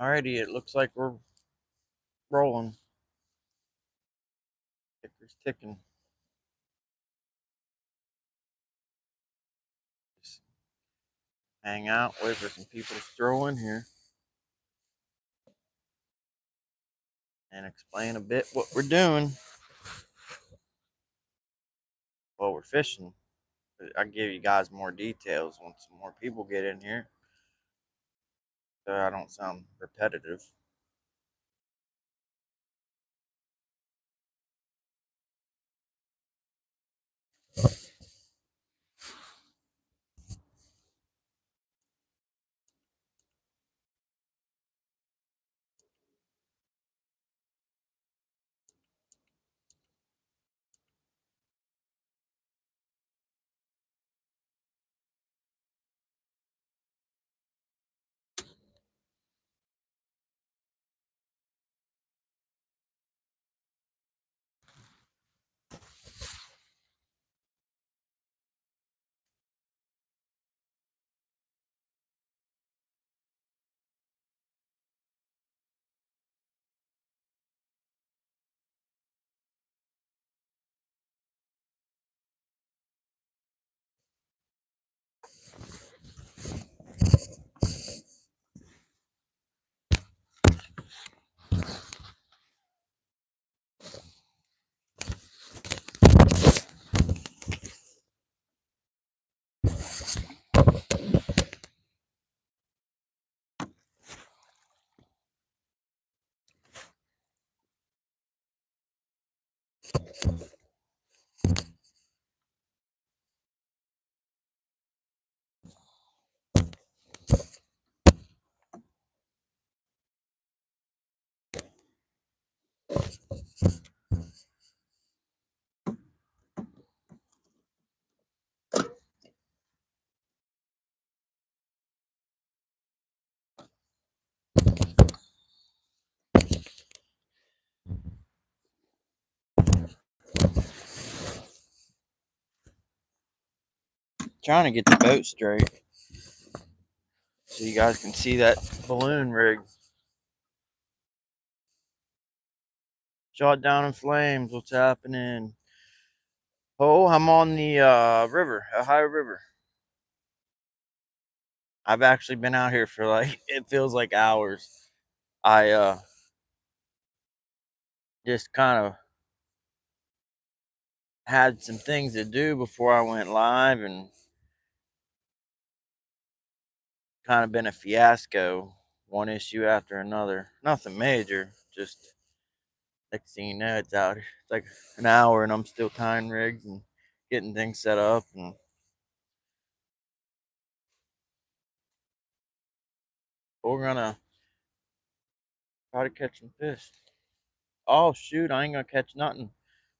Alrighty, it looks like we're rolling. Ticker's ticking. Just hang out, wait for some people to stroll in here and explain a bit what we're doing while we're fishing. I'll give you guys more details once some more people get in here, so I don't sound repetitive. Trying to get the boat straight so you guys can see that balloon rig. Shot down in flames. What's happening? Oh, I'm on the river, Ohio River. I've actually been out here for like, it feels like hours. I just kind of had some things to do before I went live, and kind of been a fiasco. One issue after another. Nothing major. Just next thing you know, it's out. It's like an hour, and I'm still tying rigs and getting things set up, and we're gonna try to catch some fish. Oh shoot, I ain't gonna catch nothing.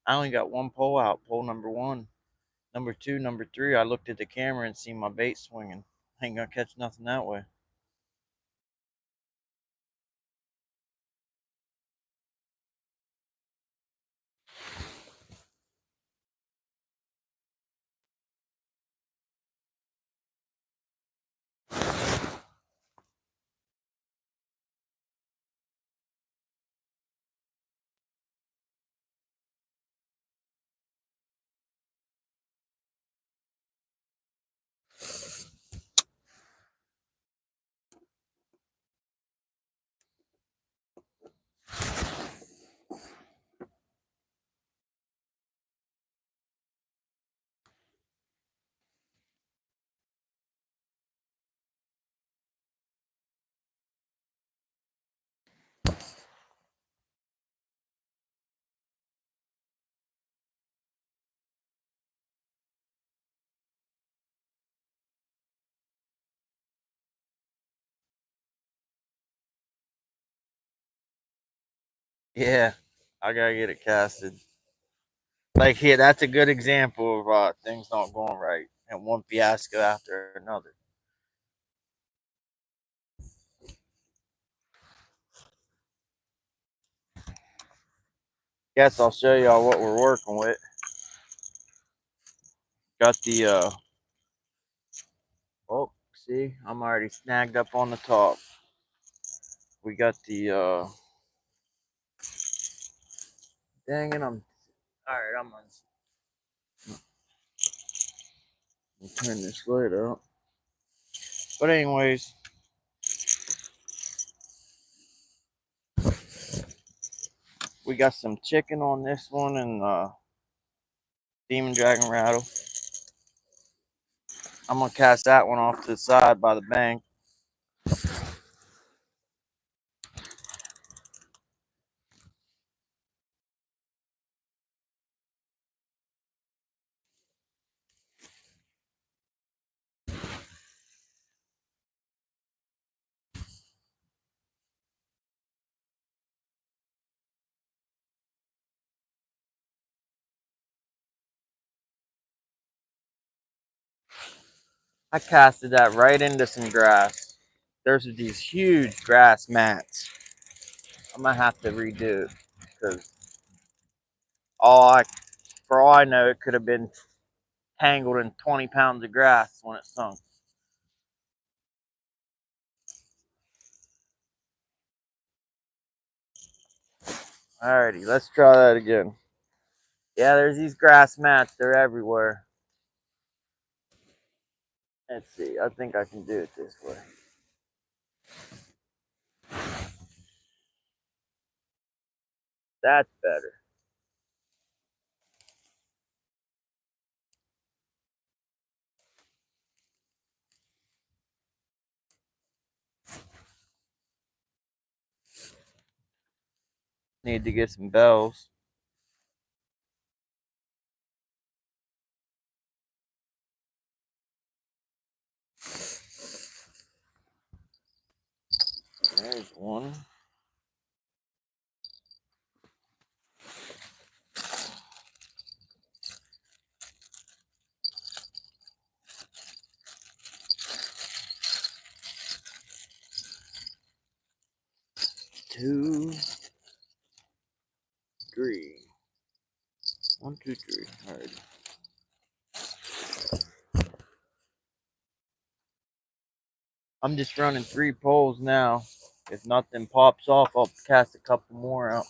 I only got one pole out. Pole number one. Number two, number three, I looked at the camera and seen my bait swinging. I ain't gonna catch nothing that way. Yeah, I gotta get it casted. Like here, that's a good example of things not going right and one fiasco after another. Guess I'll show y'all what we're working with. Got the oh, see, I'm already snagged up on the top. We got the dang it, I'm alright, I'm on. Let me turn this light out. But anyways, we got some chicken on this one and demon dragon rattle. I'm gonna cast that one off to the side by the bank. I casted that right into some grass. There's these huge grass mats. I'm gonna have to redo it because for all I know, it could have been tangled in 20 pounds of grass when it sunk. Alrighty, let's try that again. Yeah, there's these grass mats. They're everywhere. Let's see. I think I can do it this way. That's better. Need to get some bells. There's one. Two, three. 1, 2, 3. Alright. I'm just running 3 poles now. If nothing pops off, I'll cast a couple more out.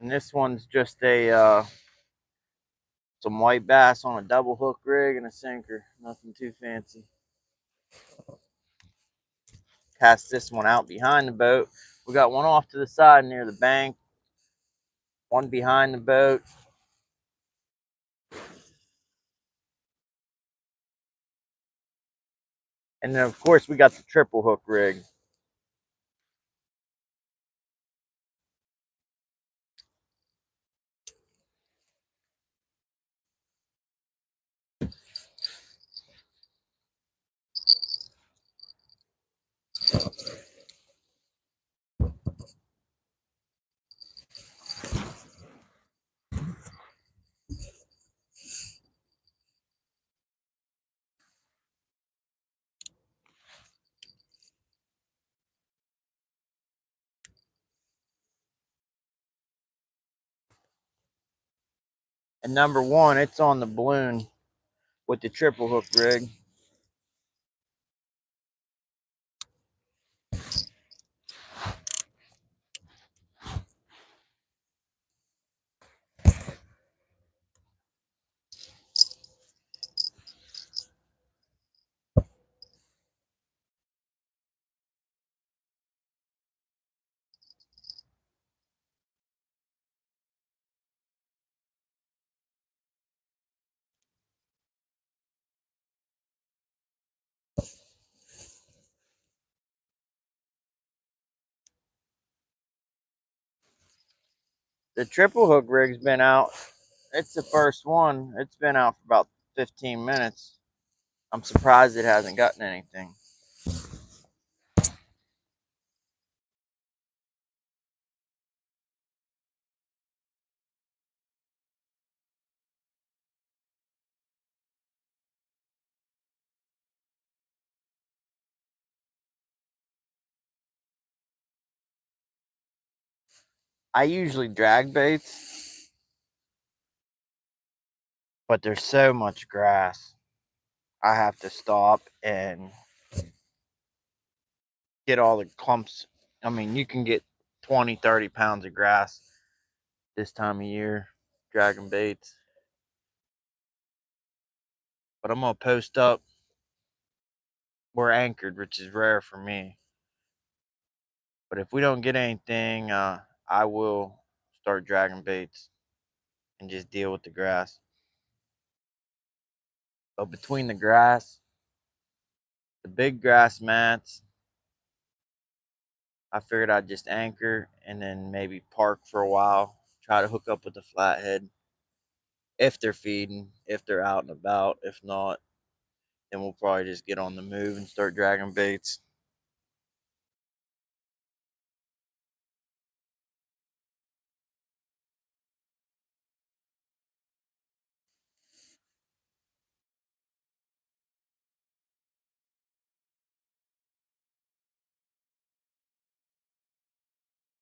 And this one's just a some white bass on a double hook rig and a sinker. Nothing too fancy. Cast this one out behind the boat. We got one off to the side near the bank, one behind the boat. And then, of course, we got the triple hook rig. And number one, it's on the balloon with the triple hook rig. The triple hook rig's been out. It's the first one. It's been out for about 15 minutes. I'm surprised it hasn't gotten anything. I usually drag baits, but there's so much grass. I have to stop and get all the clumps. I mean, you can get 20, 30 pounds of grass this time of year dragging baits. But I'm going to post up. We're anchored, which is rare for me. But if we don't get anything, I will start dragging baits and just deal with the grass. But between the grass, the big grass mats, I figured I'd just anchor and then maybe park for a while, try to hook up with the flathead if they're feeding, if they're out and about. If not, then we'll probably just get on the move and start dragging baits.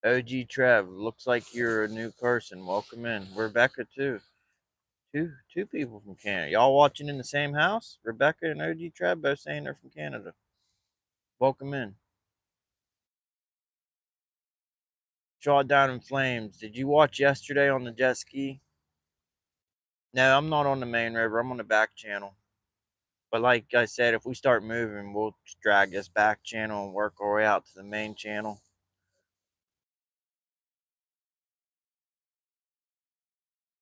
OG Trev, looks like you're a new person. Welcome in. Rebecca too. Two people from Canada. Y'all watching in the same house? Rebecca and OG Trev both saying they're from Canada. Welcome in. Shaw down in flames. Did you watch yesterday on the jet ski? No, I'm not on the main river. I'm on the back channel. But like I said, if we start moving, we'll drag this back channel and work our way out to the main channel.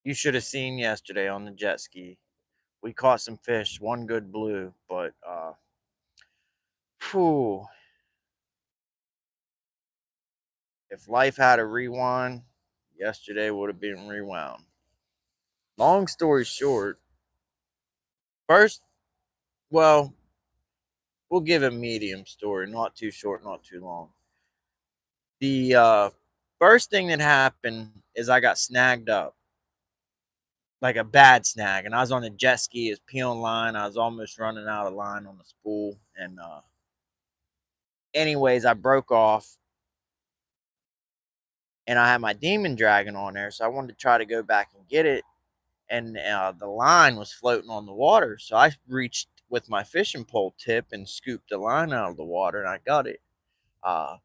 You should have seen yesterday on the jet ski. We caught some fish, one good blue, but whew, if life had a rewind, yesterday would have been rewound. Long story short, first, well, we'll give a medium story, not too short, not too long. The first thing that happened is I got snagged up, like a bad snag, and I was on a jet ski, is peeling line. I was almost running out of line on the spool, and anyways, I broke off, and I had my demon dragon on there, so I wanted to try to go back and get it, and the line was floating on the water, so I reached with my fishing pole tip and scooped the line out of the water, and I got it. Uh,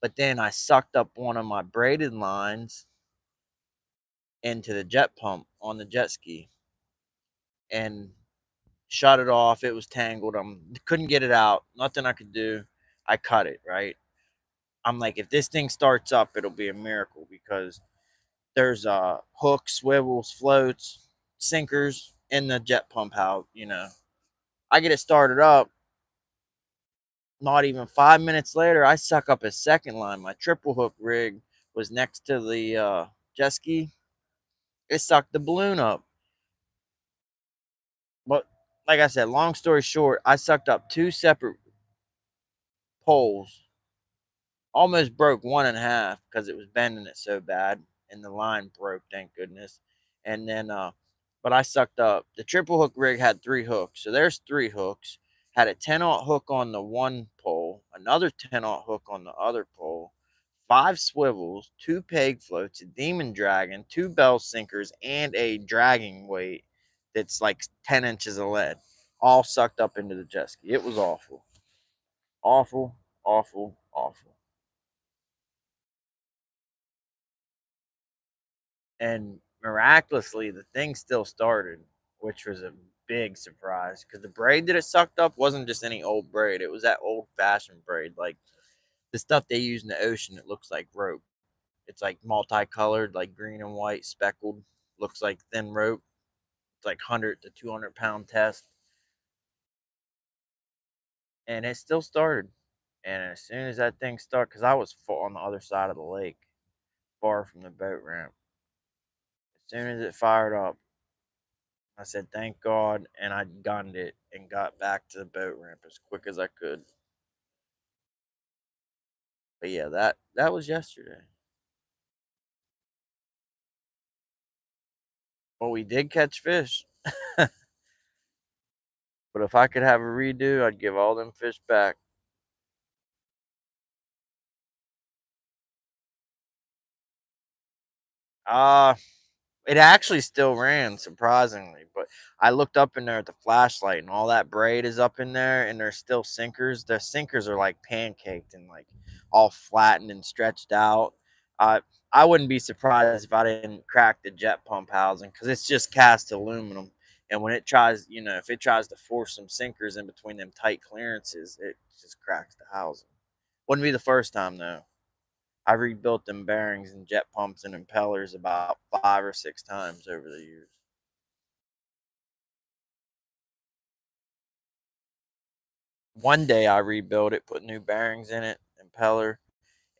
but then I sucked up one of my braided lines into the jet pump on the jet ski and shut it off. It was tangled. I couldn't get it out. Nothing I could do. I cut it, right? I'm like, if this thing starts up, it'll be a miracle because there's hooks, swivels, floats, sinkers in the jet pump. How, I get it started up. Not even 5 minutes later, I suck up a second line. My triple hook rig was next to the jet ski. It sucked the balloon up. But like I said, long story short, I sucked up two separate poles, almost broke one in half because it was bending it so bad, and the line broke, thank goodness. And then, but I sucked up. The triple hook rig had three hooks, so there's three hooks. Had a 10-aught hook on the one pole, another 10-aught hook on the other pole, five swivels, two peg floats, a demon dragon, two bell sinkers, and a dragging weight that's like 10 inches of lead, all sucked up into the jet ski. It was awful. Awful, awful, awful. And miraculously, the thing still started, which was a big surprise because the braid that it sucked up wasn't just any old braid. It was that old fashioned braid, like the stuff they use in the ocean. It looks like rope. It's like multicolored, like green and white, speckled. Looks like thin rope. It's like 100 to 200 pound test, and it still started. And as soon as that thing started, because I was on the other side of the lake, far from the boat ramp, soon as it fired up, I said, thank God, and I gunned it and got back to the boat ramp as quick as I could. But yeah, that was yesterday. Well, we did catch fish. But if I could have a redo, I'd give all them fish back. Uh it actually still ran, surprisingly. But I looked up in there at the flashlight, and all that braid is up in there, and there's still sinkers. The sinkers are like pancaked and like all flattened and stretched out. Uh, I wouldn't be surprised if I didn't crack the jet pump housing because it's just cast aluminum. And when it tries, if it tries to force some sinkers in between them tight clearances, it just cracks the housing. Wouldn't be the first time though. I rebuilt them bearings and jet pumps and impellers about 5 or 6 times over the years. One day I rebuilt it, put new bearings in it, impeller,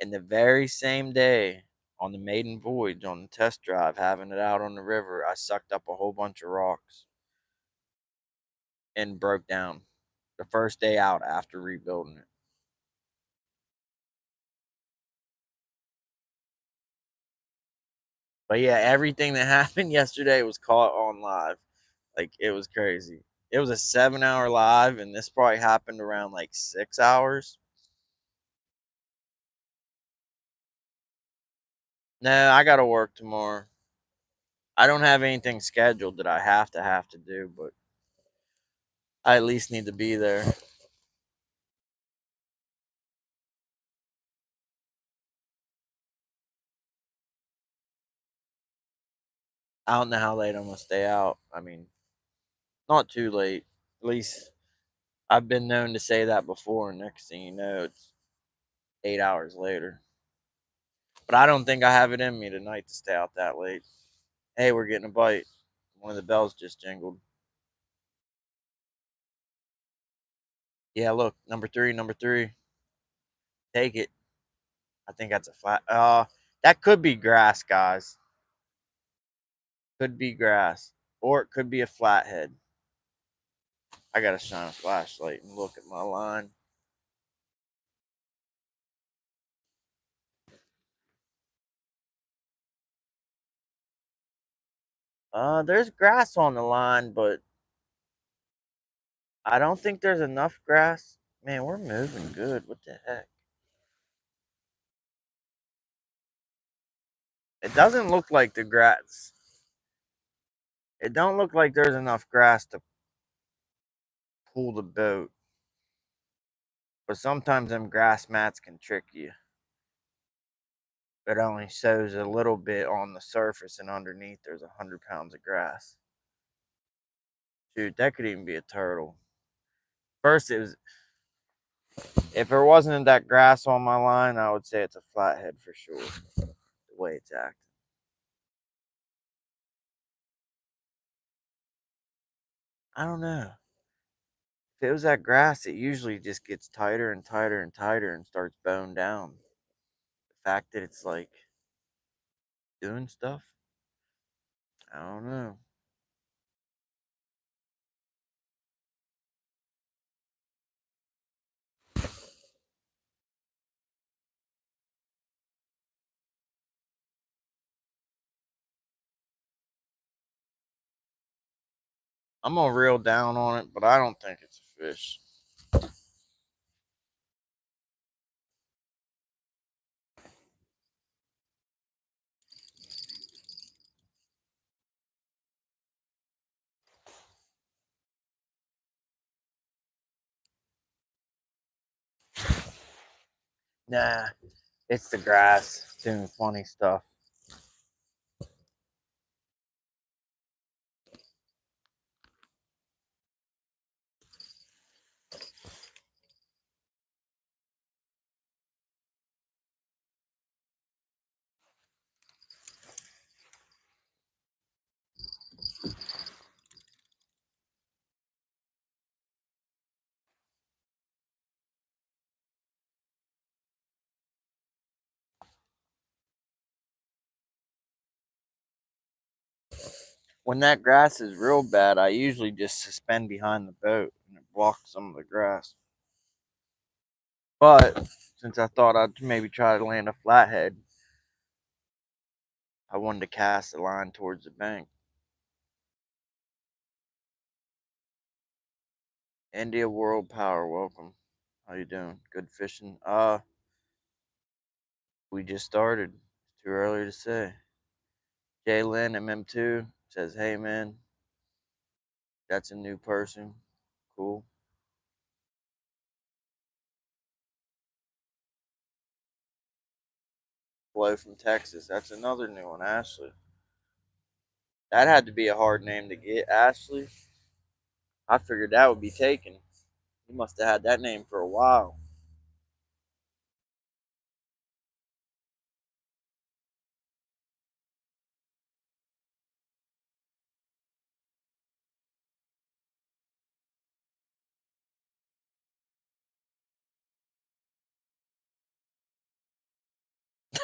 and the very same day on the maiden voyage on the test drive, having it out on the river, I sucked up a whole bunch of rocks and broke down the first day out after rebuilding it. But yeah, everything that happened yesterday was caught on live. Like it was crazy. It was a 7 hour live, and this probably happened around like 6 hours. No, I gotta work tomorrow. I don't have anything scheduled that I have to do, but I at least need to be there. I don't know how late I'm gonna stay out. I mean, not too late. At least I've been known to say that before, and next thing you know, it's 8 hours later. But I don't think I have it in me tonight to stay out that late. Hey, we're getting a bite. One of the bells just jingled. Yeah, look, number three, number three. Take it. I think that's a flat. That could be grass, guys. Could be grass, or it could be a flathead. I gotta shine a flashlight and look at my line. There's grass on the line, but I don't think there's enough grass. Man, we're moving good. What the heck? It doesn't look like the grass. It don't look like there's enough grass to pull the boat. But sometimes them grass mats can trick you. It only shows a little bit on the surface, and underneath there's 100 pounds of grass. Dude, that could even be a turtle. First, it was if there wasn't that grass on my line, I would say it's a flathead for sure. The way it's acting. I don't know. If it was that grass, it usually just gets tighter and tighter and tighter and starts bowing down. The fact that it's like doing stuff, I don't know. I'm gonna reel down on it, but I don't think it's a fish. Nah, it's the grass doing funny stuff. When that grass is real bad, I usually just suspend behind the boat and it blocks some of the grass. But since I thought I'd maybe try to land a flathead, I wanted to cast the line towards the bank. India World Power, welcome. How you doing? Good fishing? We just started. It's too early to say. Jalen MM2 says, "Hey man, that's a new person. Cool." Flo from Texas. That's another new one, Ashley. That had to be a hard name to get, Ashley. I figured that would be taken. You must have had that name for a while.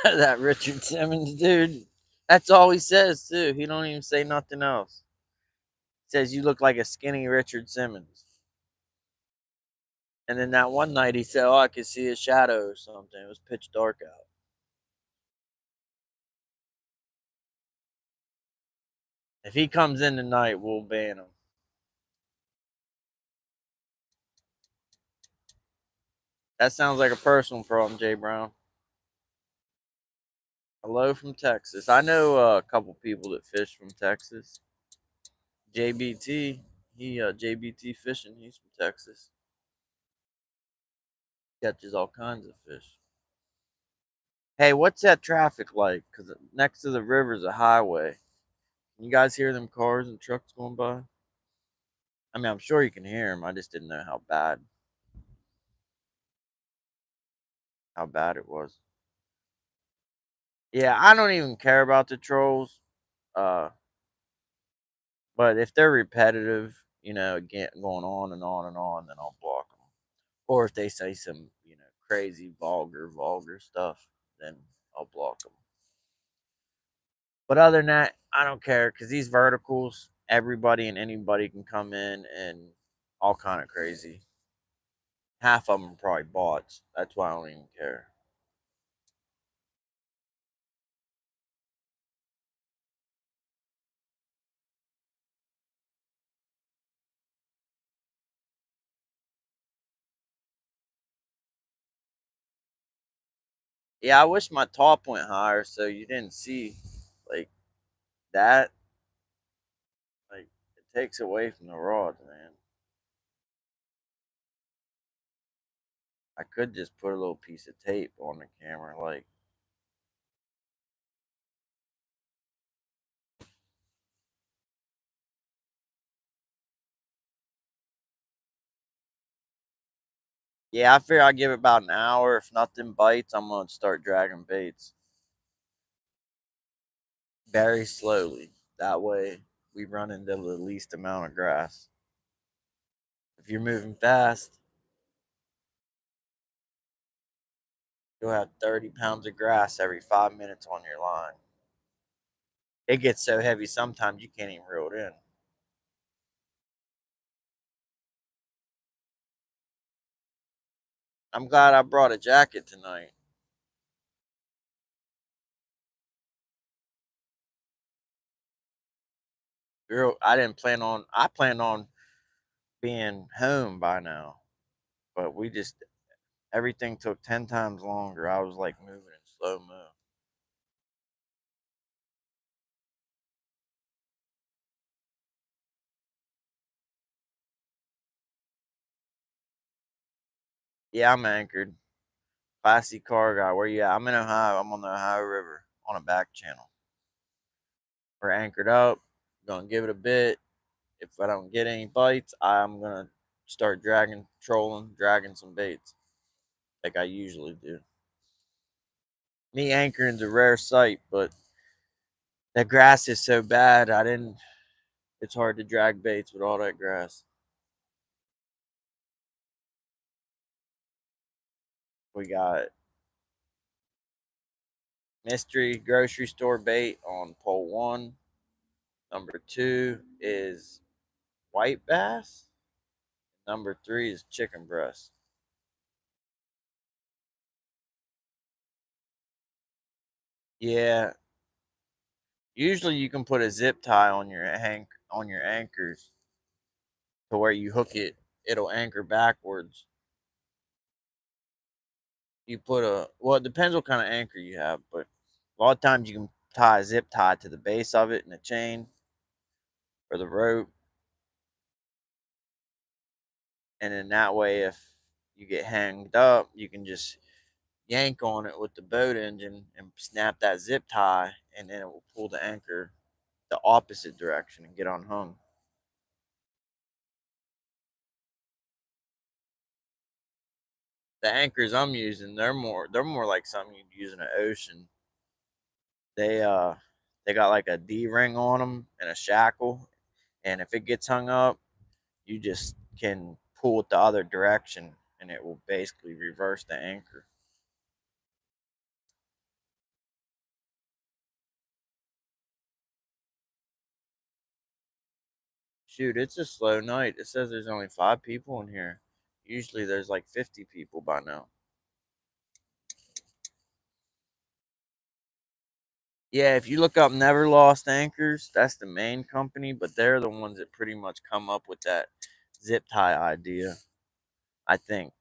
That Richard Simmons dude. That's all he says too. He don't even say nothing else. He says you look like a skinny Richard Simmons. And then that one night he said, "Oh, I could see a shadow or something. It was pitch dark out." If he comes in tonight, we'll ban him. That sounds like a personal problem, Jay Brown. Hello from Texas. I know a couple people that fish from Texas. JBT, JBT fishing. He's from Texas. Catches all kinds of fish. Hey, what's that traffic like? Because next to the river's a highway. Can you guys hear them cars and trucks going by? I mean, I'm sure you can hear them. I just didn't know how bad it was. Yeah, I don't even care about the trolls. Uh, but if they're repetitive, again going on and on and on, then I'll block them. Or if they say some, crazy, vulgar stuff, then I'll block them. But other than that, I don't care because these verticals, everybody and anybody can come in and all kind of crazy. Half of them are probably bots. That's why I don't even care. Yeah, I wish my top went higher so you didn't see like that. Like it takes away from the rods, man. I could just put a little piece of tape on the camera, like yeah. I figure I'll give it about an hour. If nothing bites, I'm gonna start dragging baits very slowly. That way, we run into the least amount of grass. If you're moving fast, you'll have 30 pounds of grass every 5 minutes on your line. It gets so heavy sometimes you can't even reel it in. I'm glad I brought a jacket tonight. I didn't plan on. I planned on being home by now, but we just everything took 10 times longer. I was like moving in slow mo. Yeah, I'm anchored. Classy car guy. Where you at? I'm in Ohio. I'm on the Ohio River on a back channel. We're anchored up. Gonna give it a bit. If I don't get any bites, I'm gonna start dragging some baits like I usually do. Me anchoring's a rare sight, but the grass is so bad. I didn't. It's hard to drag baits with all that grass. We got mystery grocery store bait on pole one. Number 2 is white bass. Number 3 is chicken breast. Yeah, usually you can put a zip tie on your anchors to where you hook it. It'll anchor backwards. You put a well, it depends what kind of anchor you have, but a lot of times you can tie a zip tie to the base of it in a chain or the rope, and then that way, if you get hanged up, you can just yank on it with the boat engine and snap that zip tie, and then it will pull the anchor the opposite direction and get unhung. The anchors I'm using, they're more like something you'd use in the ocean. They uh they got like a D ring on them and a shackle, and if it gets hung up, you just can pull it the other direction, and it will basically reverse the anchor. Shoot, it's a slow night. It says there's only 5 people in here. Usually there's like 50 people by now. Yeah, if you look up Never Lost Anchors, that's the main company, but they're the ones that pretty much come up with that zip tie idea, I think.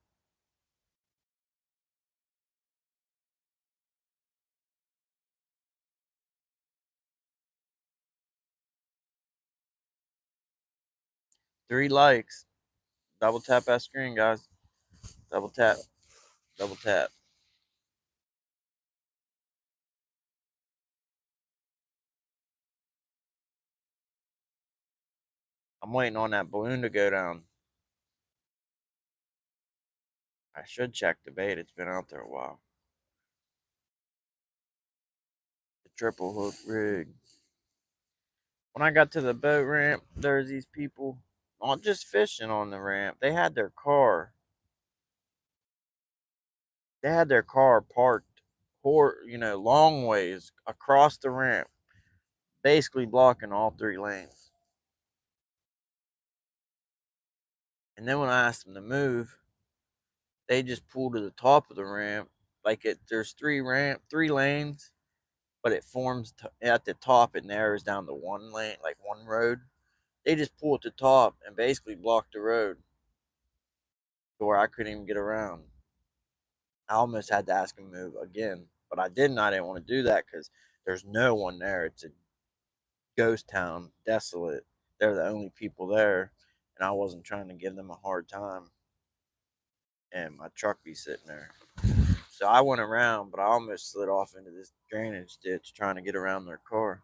Three likes. Double tap that screen, guys. Double tap. Double tap. I'm waiting on that balloon to go down. I should check the bait. It's been out there a while. The triple hook rig. When I got to the boat ramp, there's these people not just fishing on the ramp. They had their car parked long ways across the ramp, basically blocking all 3 lanes. And then when I asked them to move, they just pulled to the top of the ramp. There's 3 lanes, but it forms at the top. It narrows down to 1 lane, like one road. They just pull at the top and basically block the road to where I couldn't even get around. I almost had to ask him to move again, but I didn't. I didn't want to do that because there's no one there. It's a ghost town, desolate. They're the only people there, and I wasn't trying to give them a hard time and my truck be sitting there. So I went around, but I almost slid off into this drainage ditch trying to get around their car.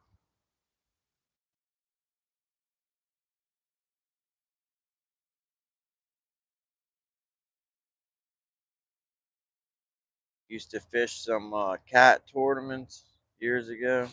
Used to fish some cat tournaments years ago.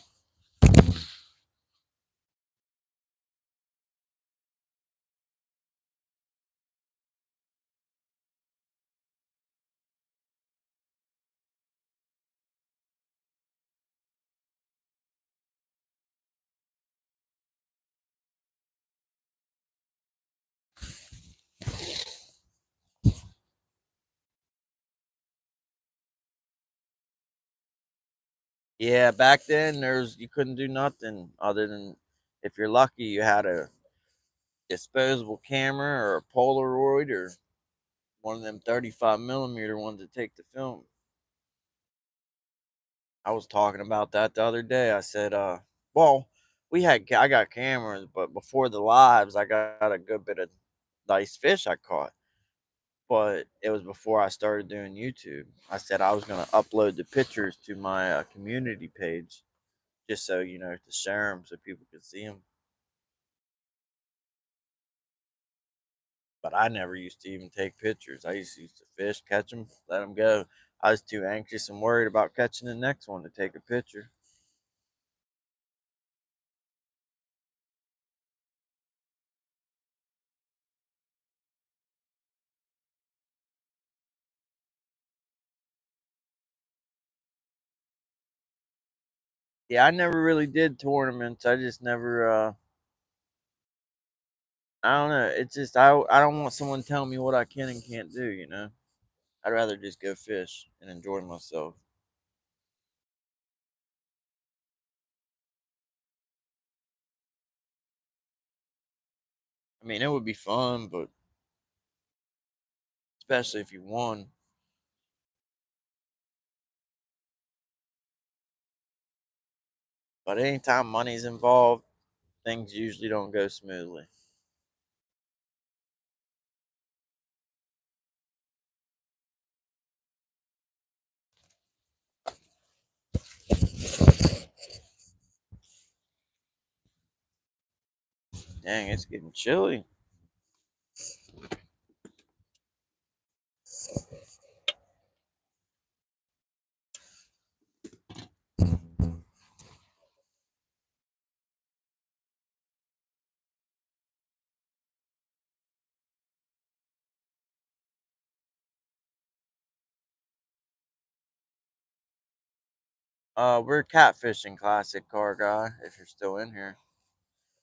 Yeah, back then there's you couldn't do nothing other than if you're lucky you had a disposable camera or a Polaroid or one of them 35 millimeter ones to take the film. I was talking about that the other day. I said, well, I got cameras, but before the lives, I got a good bit of nice fish I caught. But it was before I started doing YouTube. I said I was gonna upload the pictures to my community page, just so to share them so people could see them. But I never used to even take pictures. I used to fish, catch them, let them go. I was too anxious and worried about catching the next one to take a picture. Yeah, I never really did tournaments. I just never. I don't know. It's just I don't want someone telling me what I can and can't do. I'd rather just go fish and enjoy myself. I mean, it would be fun, but especially if you won. But anytime money's involved, things usually don't go smoothly. Dang, it's getting chilly. We're catfishing, classic car guy. If you're still in here,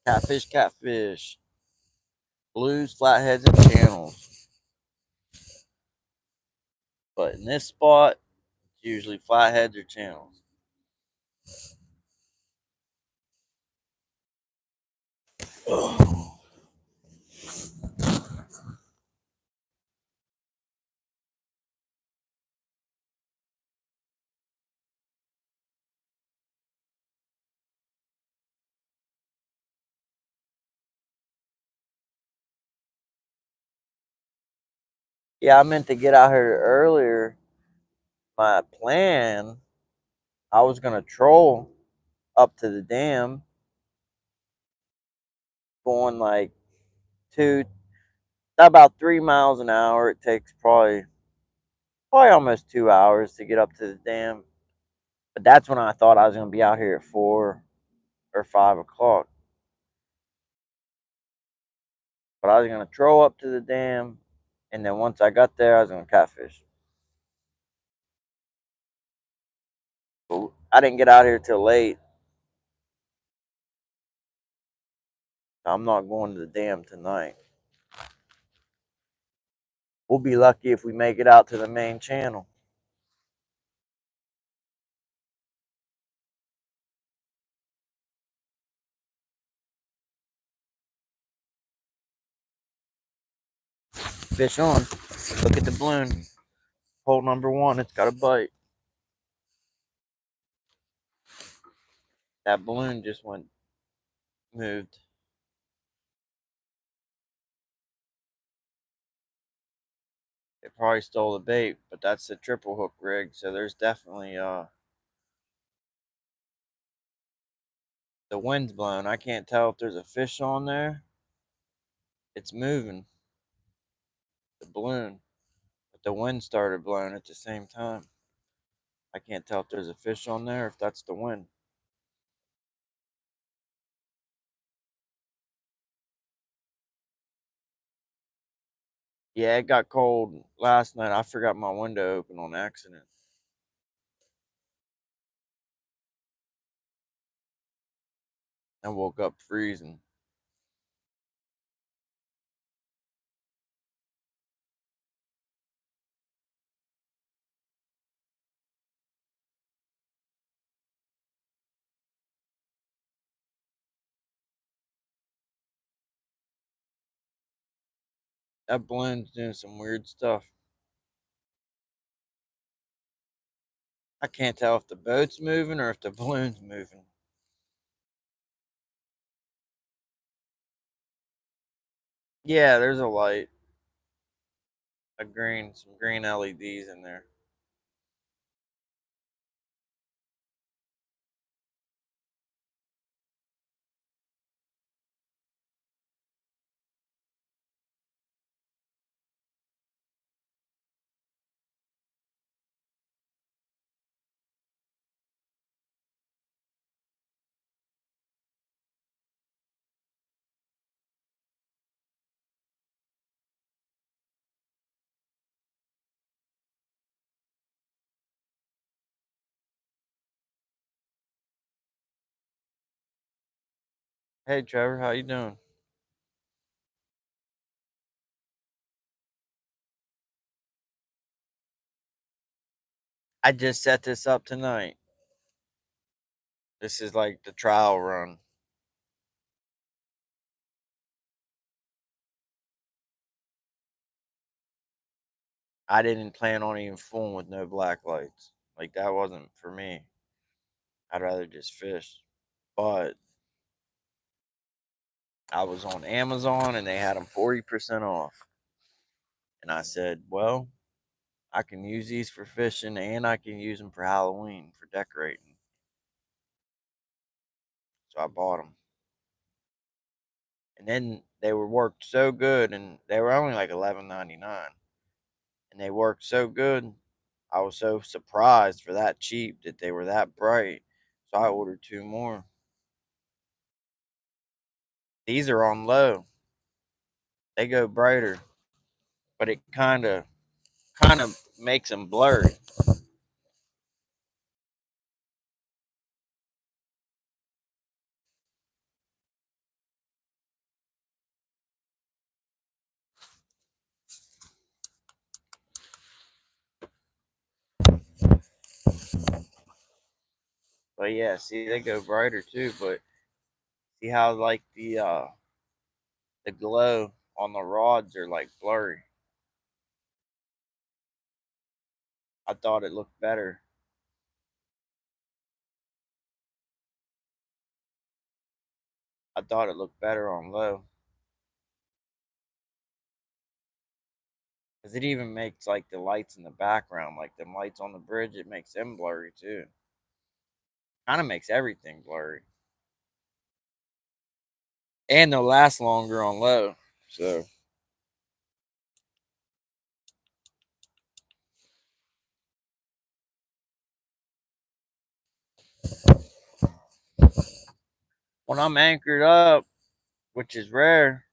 catfish, catfish, blues, flatheads, and channels. But in this spot, it's usually flatheads or channels. Ugh. Yeah, I meant to get out here earlier. My plan, I was gonna troll up to the dam, going like two, about 3 miles an hour. It takes probably almost 2 hours to get up to the dam. But that's when I thought I was gonna be out here at 4 or 5 o'clock. But I was gonna troll up to the dam, and then once I got there, I was gonna catfish. But I didn't get out here till late. So I'm not going to the dam tonight. We'll be lucky if we make it out to the main channel. Fish on. Look at the balloon. Hole number one. It's got a bite. That balloon just moved. It probably stole the bait, but that's the triple hook rig. So there's definitely the wind's blowing. I can't tell if there's a fish on there. It's moving. The balloon, but the wind started blowing at the same time. I can't tell if there's a fish on there, if that's the wind. Yeah, it got cold last night. I forgot my window open on accident. I woke up freezing. That balloon's doing some weird stuff. I can't tell if the boat's moving or if the balloon's moving. Yeah, there's a light, some green LEDs in there. Hey Trevor, how you doing? I just set this up tonight. This is like the trial run. I didn't plan on even fooling with no black lights. Like, that wasn't for me. I'd rather just fish. But I was on Amazon and they had them 40% off. And I said, well, I can use these for fishing and I can use them for Halloween for decorating. So I bought them. And then they were worked so good, and they were only like $11.99. And they worked so good. I was so surprised for that cheap that they were that bright. So I ordered two more. These are on low. They go brighter, but it kind of makes them blurry. But yeah, see, they go brighter too. But see how like the glow on the rods are like blurry. I thought it looked better. I thought it looked better on low. Cause it even makes like the lights in the background, like the lights on the bridge, it makes them blurry too. Kind of makes everything blurry. And they'll last longer on low. So when I'm anchored up, which is rare,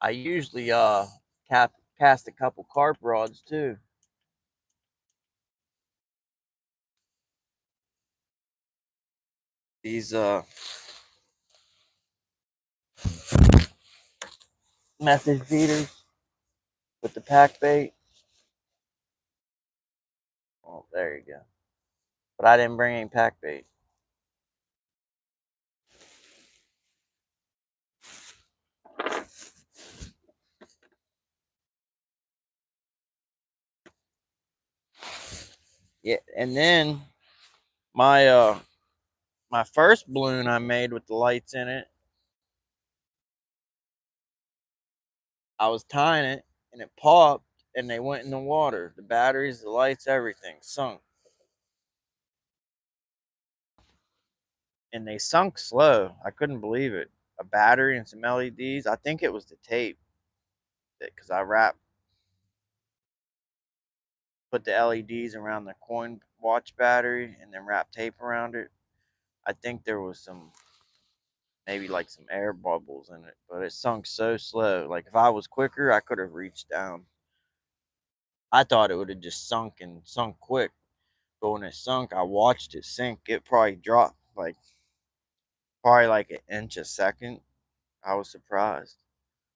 I usually cast a couple carp rods too. These message feeders with the pack bait. Oh, there you go. But I didn't bring any pack bait. Yeah, and then my my first balloon I made with the lights in it, I was tying it and it popped and they went in the water. The batteries, the lights, everything sunk. And they sunk slow. I couldn't believe it. A battery and some LEDs. I think it was the tape because I put the LEDs around the coin watch battery and then wrapped tape around it. I think there was maybe like some air bubbles in it, but it sunk so slow. Like if I was quicker, I could have reached down. I thought it would have just sunk and sunk quick. But when it sunk, I watched it sink. It probably dropped like probably like an inch a second. I was surprised.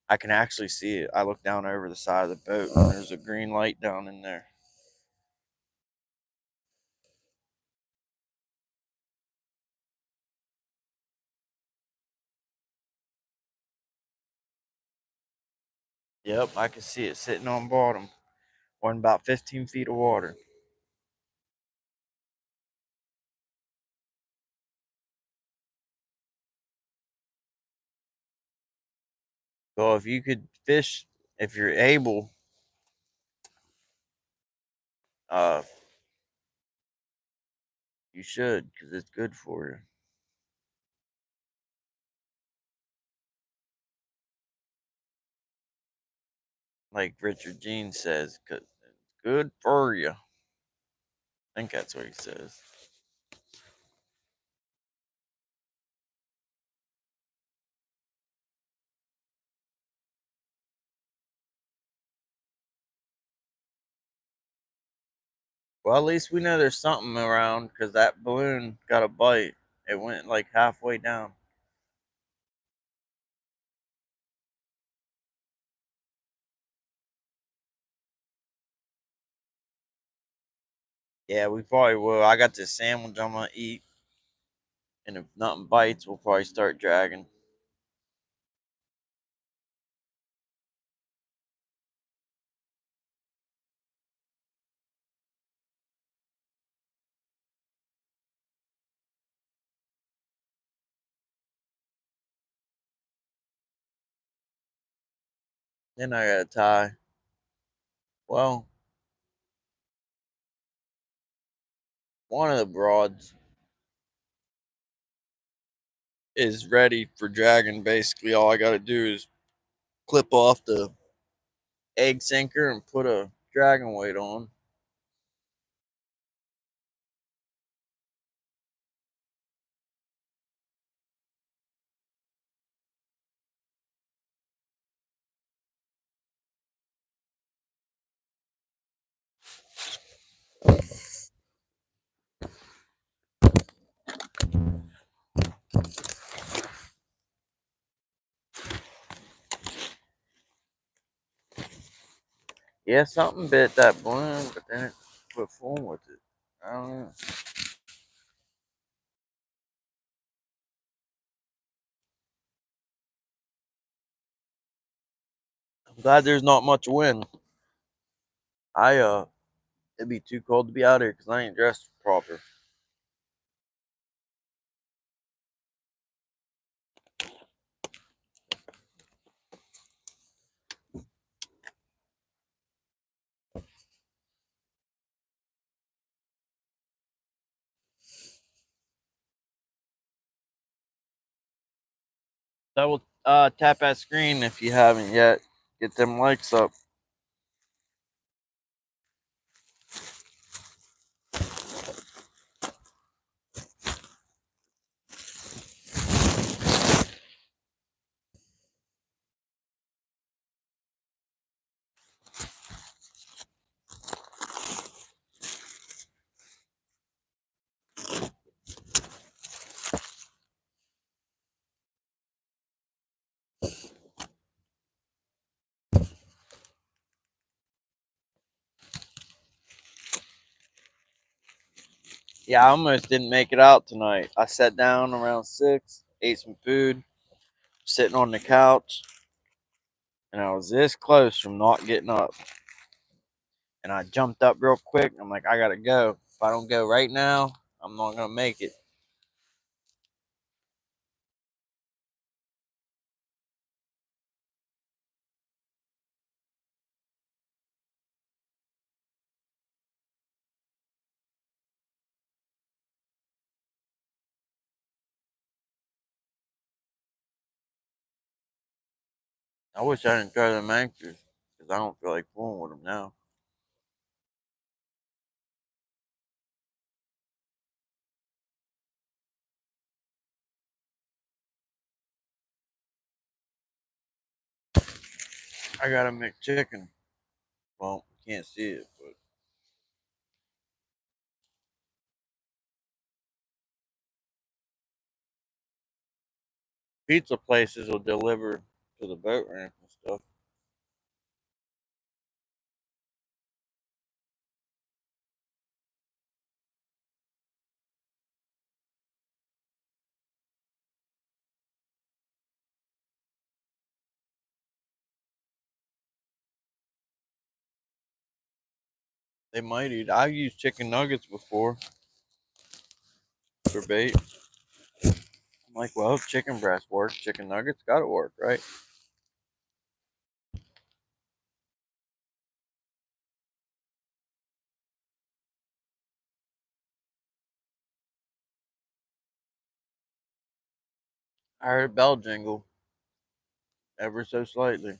I can actually see it. I looked down over the side of the boat and there's a green light down in there. Yep, I could see it sitting on bottom on about 15 feet of water. So if you could fish, if you're able, uh, you should because it's good for you. Like Richard Gene says, 'cause it's good for you. I think that's what he says. Well, at least we know there's something around because that balloon got a bite. It went like halfway down. Yeah, we probably will. I got this sandwich I'm gonna eat, and if nothing bites, we'll probably start dragging. Then I gotta tie. Well, one of the broads is ready for dragging. Basically, all I gotta do is clip off the egg sinker and put a dragon weight on. Yeah, something bit that balloon, but then it quit fooling with it. I don't know. I'm glad there's not much wind. It'd be too cold to be out here because I ain't dressed proper. Double tap that screen if you haven't yet. Get them likes up. Yeah, I almost didn't make it out tonight. I sat down around 6, ate some food, sitting on the couch, and I was this close from not getting up. And I jumped up real quick. I'm like, I gotta go. If I don't go right now, I'm not gonna make it. I wish I didn't try them anchors because I don't feel like fooling with them now. I got a McChicken. Well, can't see it, but pizza places will deliver to the boat ramp and stuff. They might eat. I've used chicken nuggets before for bait. I'm like, well, if chicken breast works, chicken nuggets gotta work, right? I heard a bell jingle ever so slightly.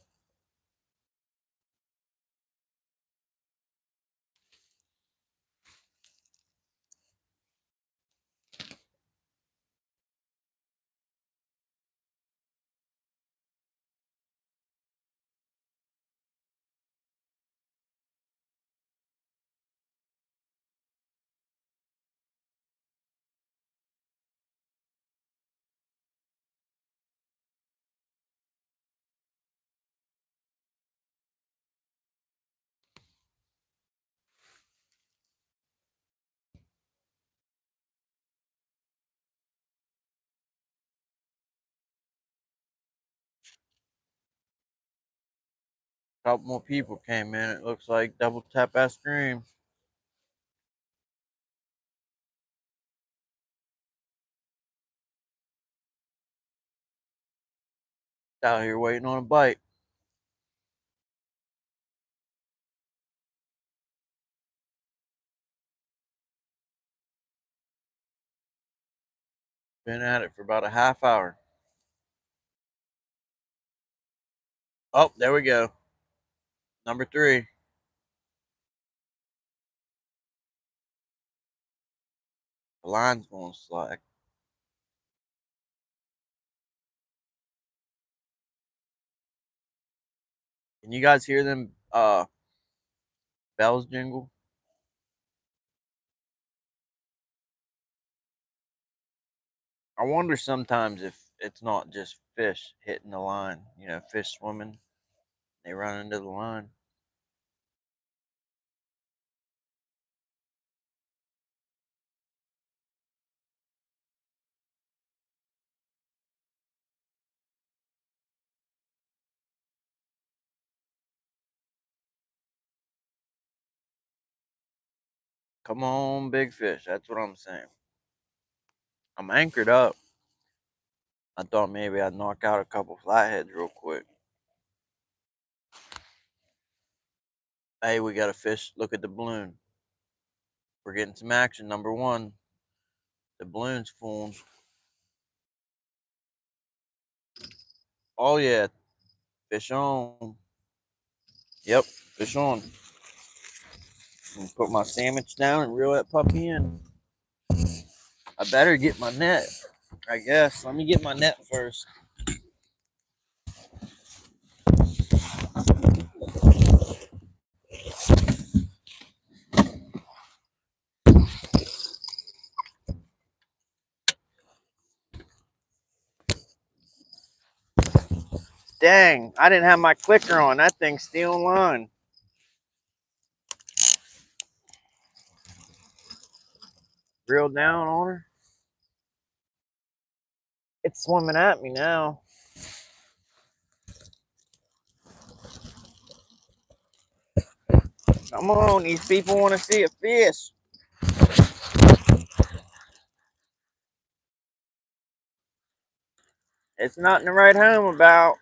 Couple more people came in. It looks like double tap that screen. Out here waiting on a bite. Been at it for about a half hour. Oh, there we go. Number 3. The line's going slack. Can you guys hear them bells jingle? I wonder sometimes if it's not just fish hitting the line. You know, fish swimming. They run into the line. Come on, big fish. That's what I'm saying. I'm anchored up. I thought maybe I'd knock out a couple flatheads real quick. Hey, we got a fish. Look at the balloon. We're getting some action. Number 1. The balloon's full. Oh, yeah. Fish on. Yep, fish on. Put my sandwich down and reel that puppy in. I better get my net, I guess. Let me get my net first. Dang, I didn't have my clicker on. That thing's still on line. Reel down on her. It's swimming at me now. Come on, these people want to see a fish. It's nothing to write home about.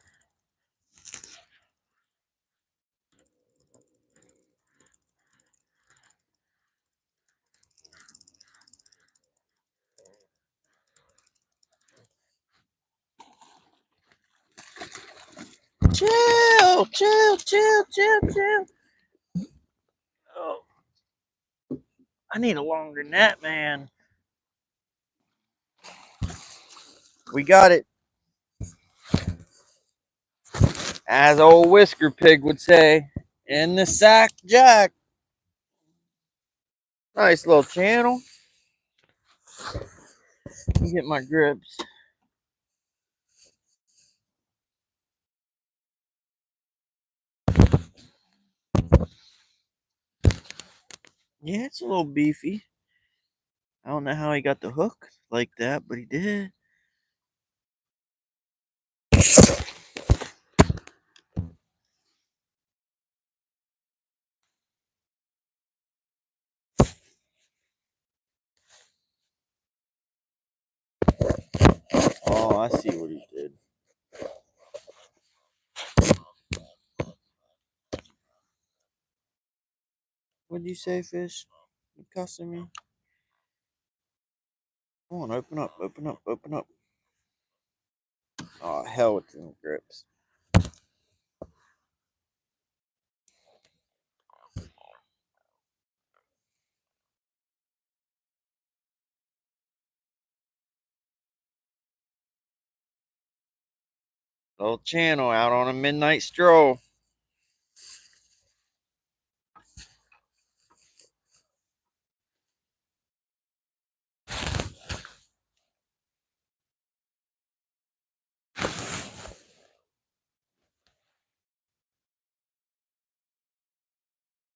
Chill, chill, chill, chill, chill. Oh, I need a longer net, man. We got it. As old Whisker Pig would say, in the sack, Jack. Nice little channel. Let me get my grips. Yeah, it's a little beefy. I don't know how he got the hook like that, but he did. Oh, I see what he did. What'd you say, fish? You cussing me? Come on, open up, open up, open up. Oh, hell with them grips. Little channel out on a midnight stroll.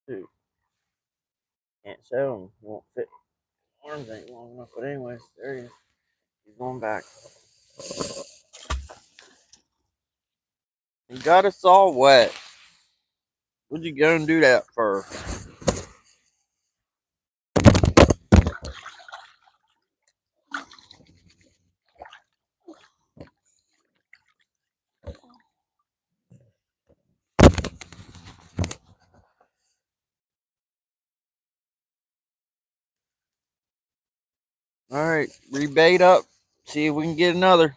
Dude, can't show him. Won't fit. Arms ain't long enough, but anyways, there he is. He's going back. He got us all wet. What'd you go and do that for? All right, rebait up. See if we can get another.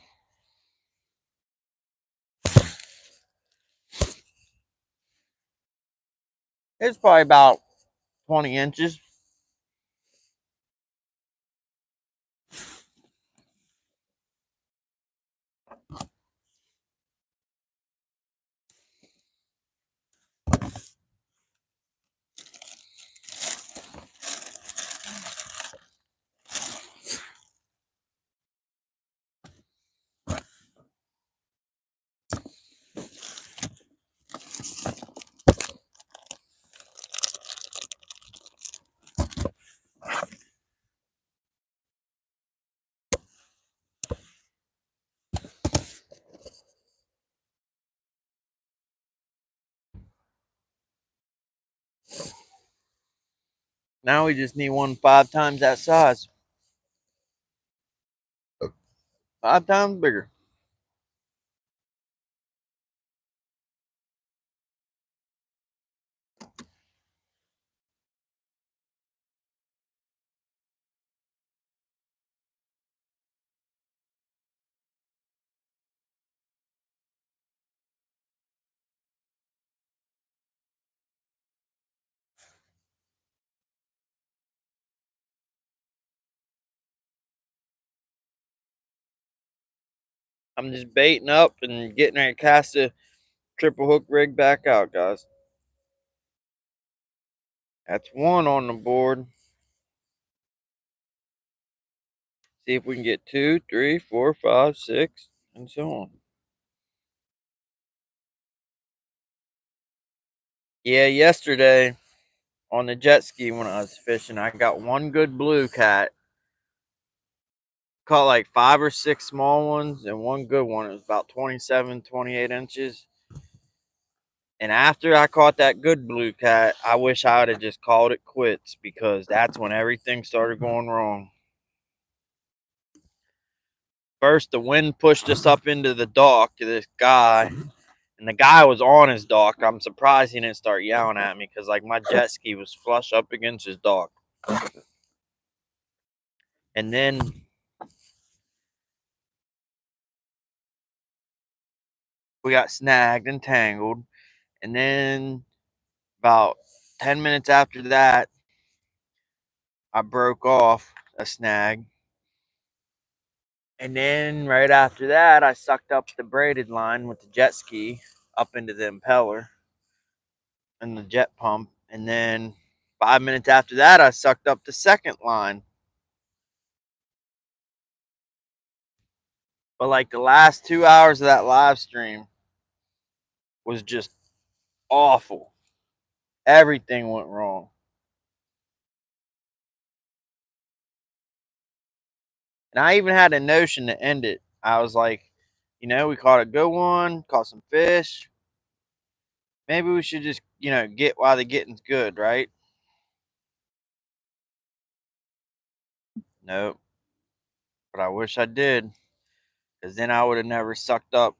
It's probably about 20 inches. Now we just need one 5 times that size. 5 times bigger. I'm just baiting up and getting ready to cast the triple hook rig back out, guys. That's one on the board. See if we can get 2, 3, 4, 5, 6, and so on. Yeah, yesterday on the jet ski when I was fishing, I got one good blue cat. Caught like 5 or 6 small ones and one good one. It was about 27, 28 inches. And after I caught that good blue cat, I wish I would have just called it quits because that's when everything started going wrong. First, the wind pushed us up into the dock to this guy, and the guy was on his dock. I'm surprised he didn't start yelling at me because, like, my jet ski was flush up against his dock. And then we got snagged and tangled. And then about 10 minutes after that, I broke off a snag. And then right after that, I sucked up the braided line with the jet ski up into the impeller and the jet pump. And then 5 minutes after that, I sucked up the second line. But like the last 2 hours of that live stream was just awful. Everything went wrong. And I even had a notion to end it. I was like, you know, we caught a good one, caught some fish. Maybe we should just, you know, get while the getting's good, right? Nope. But I wish I did. Because then I would have never sucked up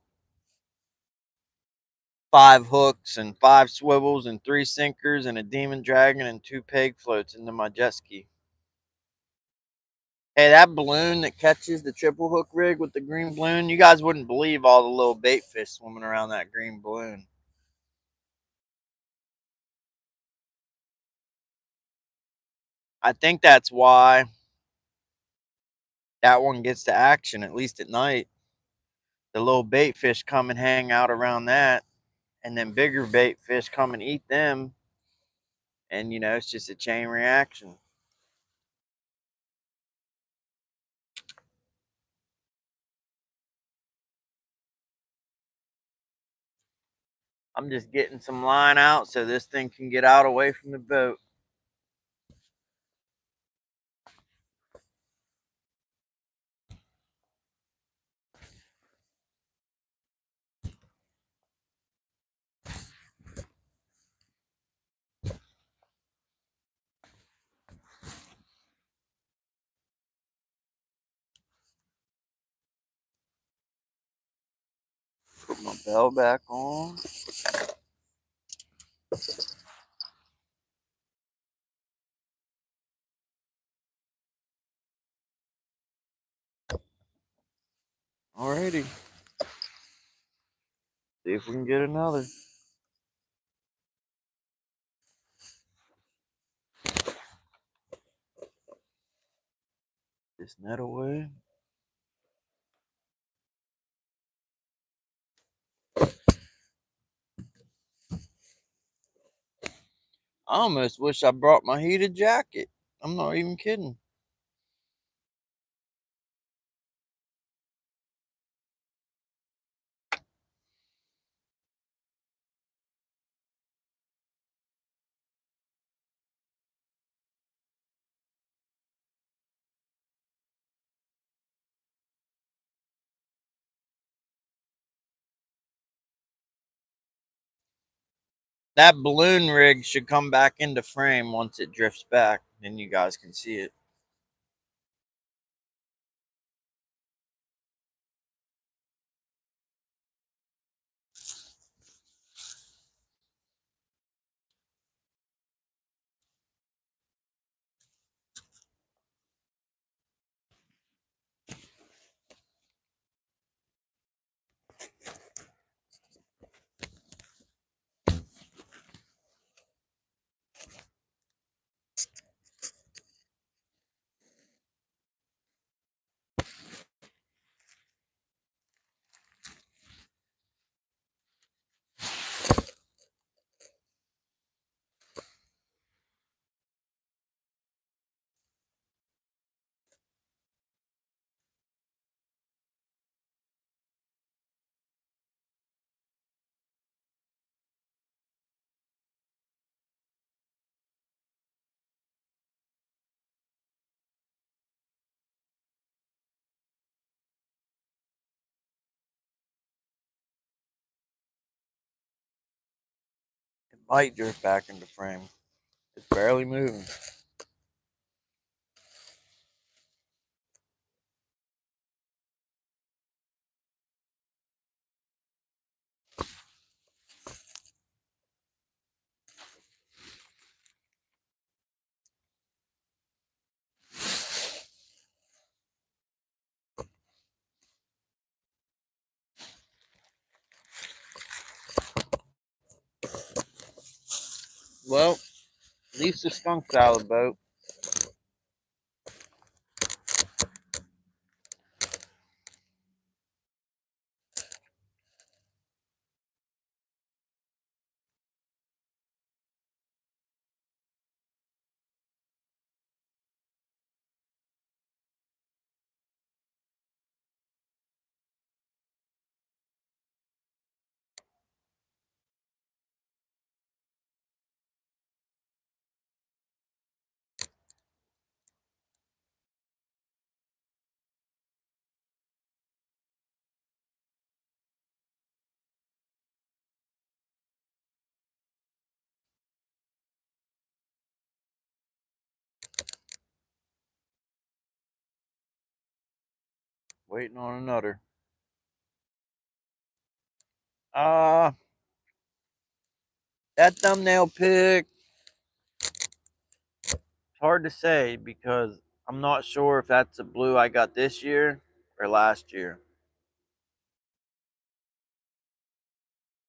5 hooks and 5 swivels and 3 sinkers and a demon dragon and 2 peg floats into my jet ski. Hey, that balloon that catches the triple hook rig with the green balloon, you guys wouldn't believe all the little bait fish swimming around that green balloon. I think that's why that one gets to action, at least at night. The little bait fish come and hang out around that, and then bigger bait fish come and eat them. And, you know, it's just a chain reaction. I'm just getting some line out so this thing can get out away from the boat. my bell back on. Alrighty. See if we can get another. This net away. I almost wish I brought my heated jacket. I'm not even kidding. That balloon rig should come back into frame once it drifts back. Then you guys can see it. It might drift back into frame. It's barely moving. Well, at least the skunk's out of the boat. Waiting on another. Uh, that thumbnail pic, it's hard to say because I'm not sure if that's a blue I got this year or last year.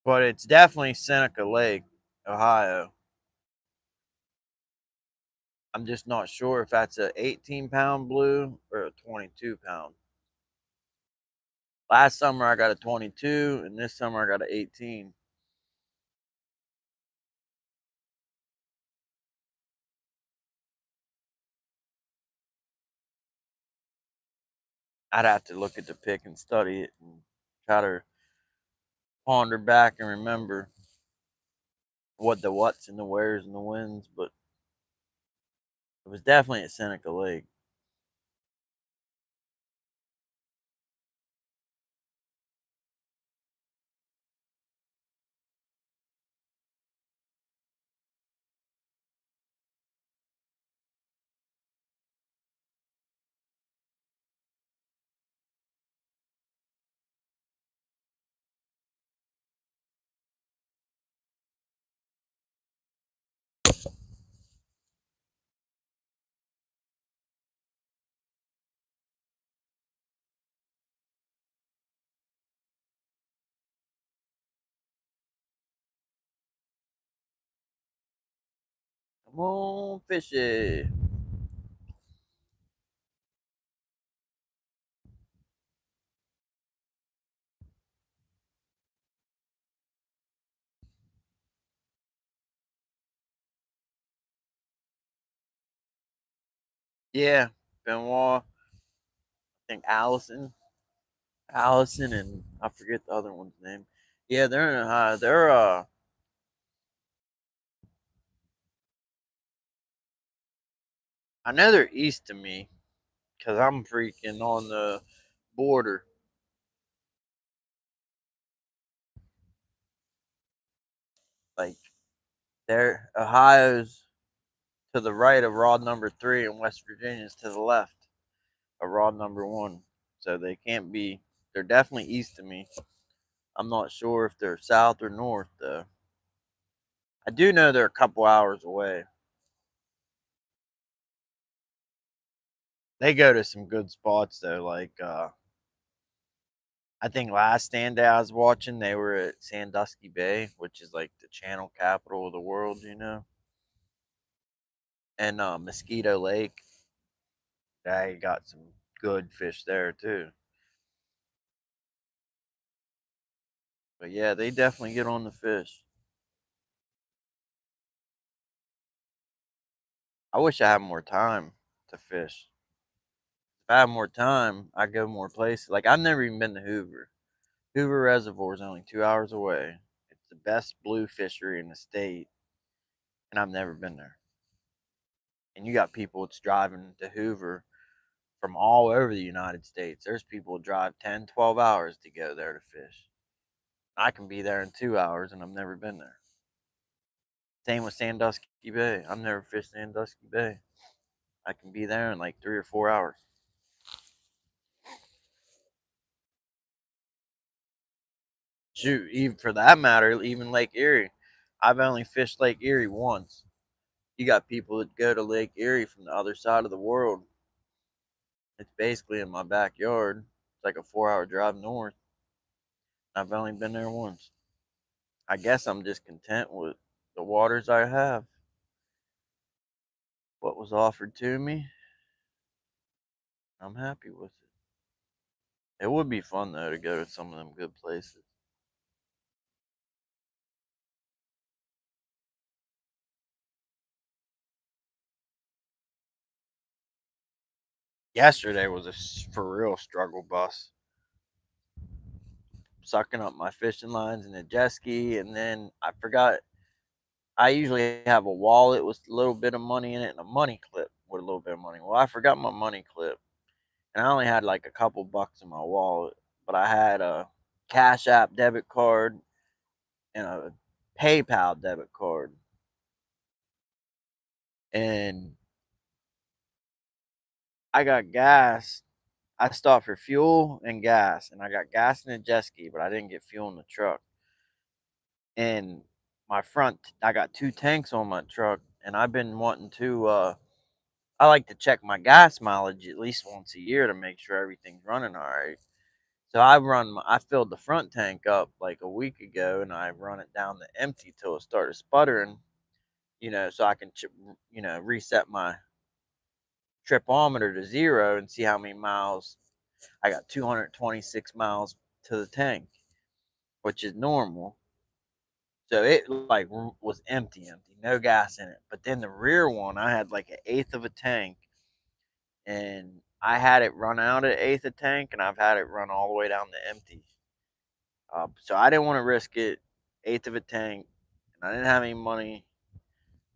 But it's definitely Seneca Lake, Ohio. I'm just not sure if that's a 18-pound blue or a 22-pound. Last summer I got a 22, and this summer I got an 18. I'd have to look at the pic and study it and try to ponder back and remember what the whats and the wheres and the whens, but it was definitely at Seneca Lake. Come on, fishy. Yeah, Benoit. I think Allison, and I forget the other one's name. Yeah, they're I know they're east of me because I'm freaking on the border. Like they're Ohio's to the right of rod number 3, and West Virginia's to the left of rod number 1. So they can't be. They're definitely east of me. I'm not sure if they're south or north though. I do know they're a couple hours away. They go to some good spots though. Like I think last stand day I was watching, they were at Sandusky Bay, which is like the channel capital of the world, and Mosquito Lake. They got some good fish there too. But yeah, they definitely get on the fish. I wish I had more time to fish. If I had more time, I'd go more places. Like I've never even been to Hoover. Hoover Reservoir is only 2 hours away. It's the best blue fishery in the state, and I've never been there. And you got people that's driving to Hoover from all over the United States. There's people who drive 10, 12 hours to go there to fish. I can be there in 2 hours, and I've never been there. Same with Sandusky Bay. I've never fished Sandusky Bay. I can be there in like 3 or 4 hours. Shoot, even for that matter, even Lake Erie. I've only fished Lake Erie once. You got people that go to Lake Erie from the other side of the world. It's basically in my backyard. It's like a 4 hour drive north. I've only been there once. I guess I'm just content with the waters I have. What was offered to me, I'm happy with it. It would be fun though to go to some of them good places. Yesterday was a for real struggle bus. Sucking up my fishing lines in a jet ski, and then I forgot. I usually have a wallet with a little bit of money in it and a money clip with a little bit of money. Well, I forgot my money clip, and I only had like a couple bucks in my wallet, but I had a Cash App debit card and a PayPal debit card. And I got gas. I stopped for fuel and gas, and I got gas in the jet ski, but I didn't get fuel in the truck. And I got 2 tanks on my truck, and I've been wanting to. I like to check my gas mileage at least once a year to make sure everything's running all right. So I filled the front tank up like a week ago, and I run it down to empty till it started sputtering. So I can reset my tripometer to 0 and see how many miles. I got 226 miles to the tank, which is normal. So it like was empty, no gas in it. But then the rear one, I had like an eighth of a tank, and I had it run out at eighth of tank, and I've had it run all the way down to empty. So I didn't want to risk it. Eighth of a tank, and I didn't have any money.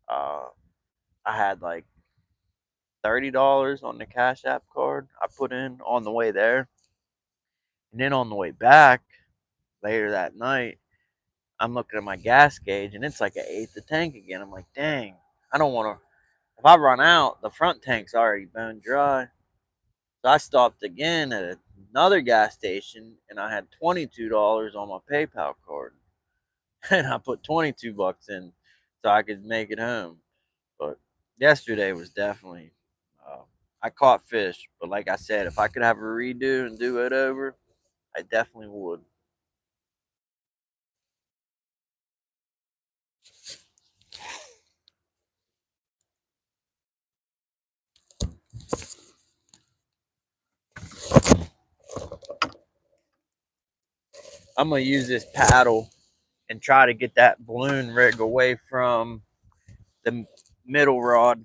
Uh, I had like $30 on the Cash App card I put in on the way there, and then on the way back later that night, I'm looking at my gas gauge, and it's like an eighth of tank again. I'm like, dang, I don't want to. If I run out, the front tank's already bone dry. So I stopped again at another gas station, and I had $22 on my PayPal card, and I put 22 bucks in so I could make it home. But yesterday was definitely. Uh, I caught fish, but like I said, if I could have a redo and do it over, I definitely would. I'm gonna use this paddle and try to get that balloon rig away from the middle rod.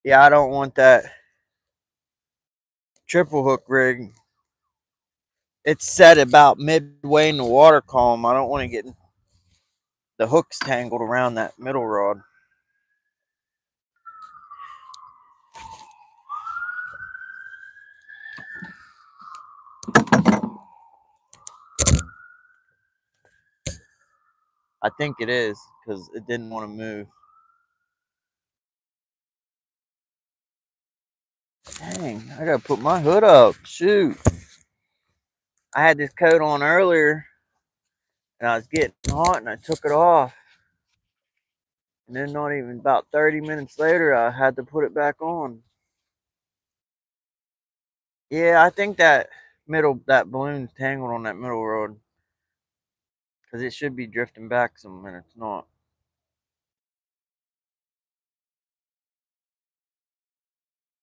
Yeah, I don't want that triple hook rig. It's set about midway in the water column. I don't want to get the hooks tangled around that middle rod. I think it is because it didn't want to move. Dang, I gotta put my hood up. Shoot. I had this coat on earlier and I was getting hot and I took it off. And then not even about 30 minutes later, I had to put it back on. Yeah, I think that balloon's tangled on that middle rod. Because it should be drifting back some and it's not.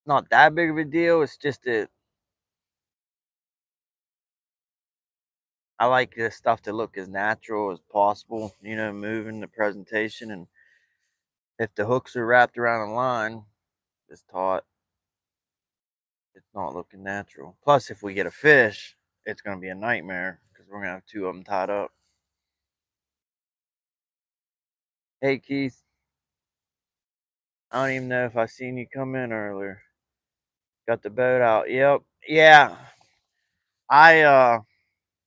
Not that big of a deal. It's just that I like this stuff to look as natural as possible, moving the presentation. And if the hooks are wrapped around a line, it's taut, it's not looking natural. Plus, if we get a fish, it's going to be a nightmare because we're going to have two of them tied up. Hey, Keith, I don't even know if I seen you come in earlier. Got the boat out. Yep. Yeah. I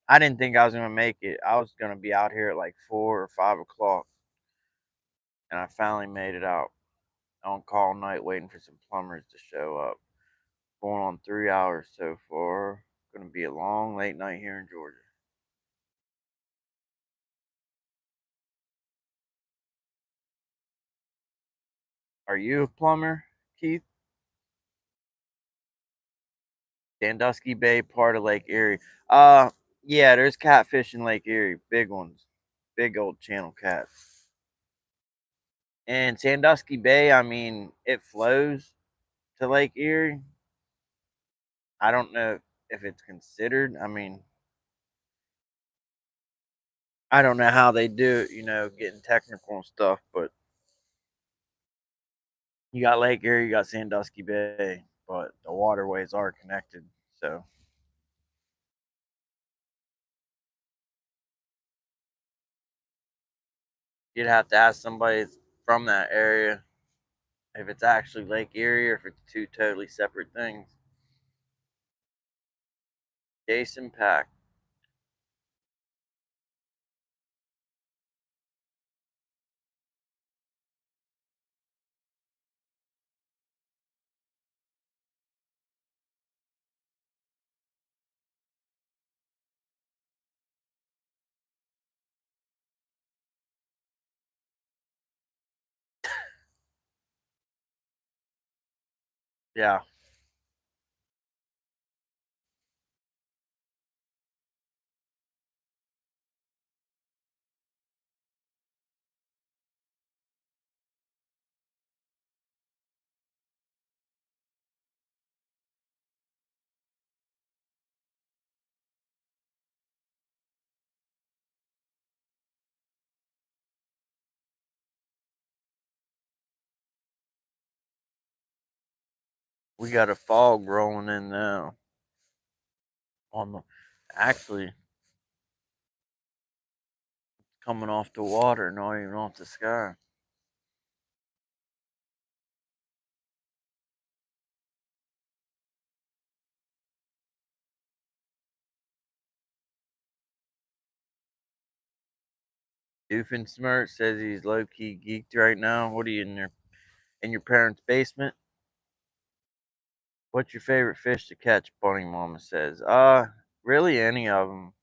I didn't think I was gonna make it. I was gonna be out here at like 4 or 5 o'clock, and I finally made it out on call night, waiting for some plumbers to show up. Going on 3 hours so far. Gonna be a long late night here in Georgia. Are you a plumber, Keith? Sandusky Bay, part of Lake Erie. Uh, yeah, there's catfish in Lake Erie, big ones, big old channel cats. And Sandusky Bay, I mean, it flows to Lake Erie. I don't know if it's considered. I mean, I don't know how they do it, getting technical and stuff, but you got Lake Erie, you got Sandusky Bay, but the waterways are connected. So you'd have to ask somebody from that area if it's actually Lake Erie or if it's two totally separate things. Jason Pack. Yeah. We got a fog rolling in now on the actually coming off the water, not even off the sky. Doofensmirch says he's low key geeked right now. What are you in your parents' basement? What's your favorite fish to catch? Bunny Mama says. Really any of them.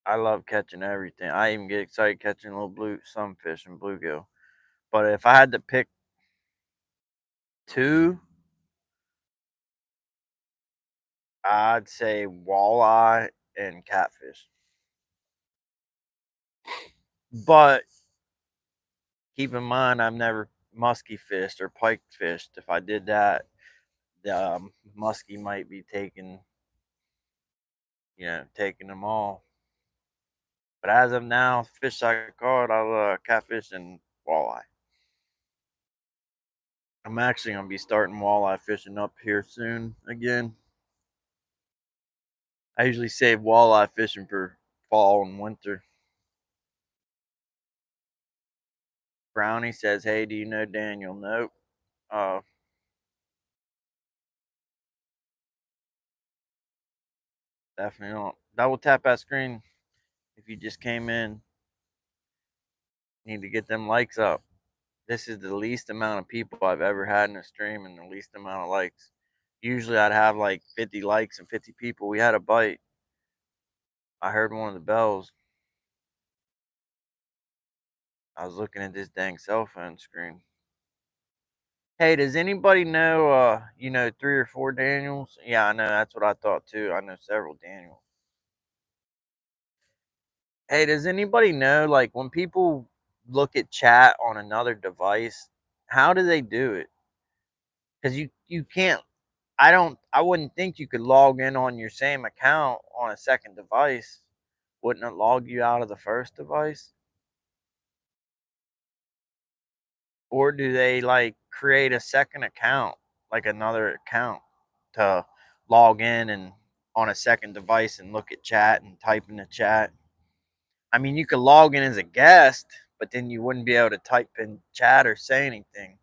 I love catching everything. I even get excited catching little blue sunfish and bluegill. But if I had to pick two, I'd say walleye and catfish. But keep in mind, I've never musky fished or pike fished. If I did that, the muskie might be taking them all. But as of now, fish I caught, I love catfish and walleye. I'm actually gonna be starting walleye fishing up here soon again. I usually save walleye fishing for fall and winter. Brownie says, "Hey, do you know Daniel?" Nope. Uh, Definitely not. Double tap that screen if you just came in. Need to get them likes up. This is the least amount of people I've ever had in a stream and the least amount of likes. Usually I'd have like 50 likes and 50 people. We had a bite. I heard one of the bells. I was looking at this dang cell phone screen. Hey, does anybody know, 3 or 4 Daniels? Yeah, I know. That's what I thought too. I know several Daniels. Hey, does anybody know, like, when people look at chat on another device, how do they do it? Because you can't. I wouldn't think you could log in on your same account on a second device. Wouldn't it log you out of the first device? Or do they like create a second account, like another account to log in and on a second device and look at chat and type in the chat? I mean, you could log in as a guest, but then you wouldn't be able to type in chat or say anything.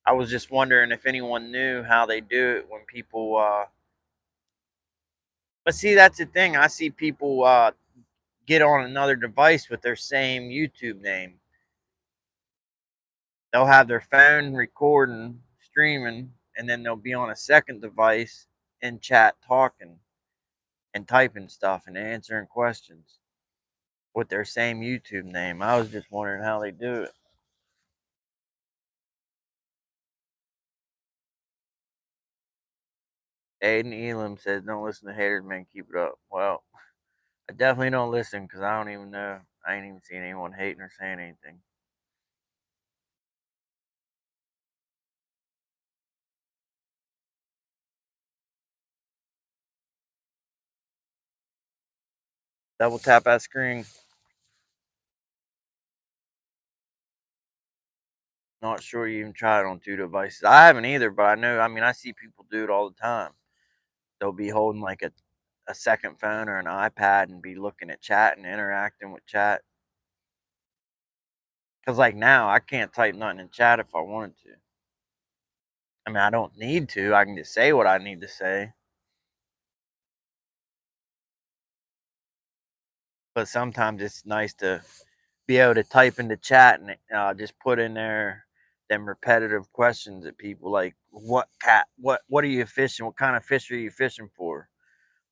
I was just wondering if anyone knew how they do it when people but see, that's the thing. I see people get on another device with their same YouTube name. They'll have their phone recording, streaming, and then they'll be on a second device in chat talking and typing stuff and answering questions with their same YouTube name. I was just wondering how they do it. Aiden Elam says, "Don't listen to haters, man. Keep it up." Well, I definitely don't listen because I don't even know. I ain't even seen anyone hating or saying anything. Double tap that screen. Not sure you even tried it on 2 devices. I haven't either, but I know. I mean, I see people do it all the time. They'll be holding like a second phone or an iPad and be looking at chat and interacting with chat. Cause like now, I can't type nothing in chat if I wanted to. I mean, I don't need to. I can just say what I need to say. But sometimes it's nice to be able to type into chat and just put in there them repetitive questions that people like. What are you fishing? What kind of fish are you fishing for?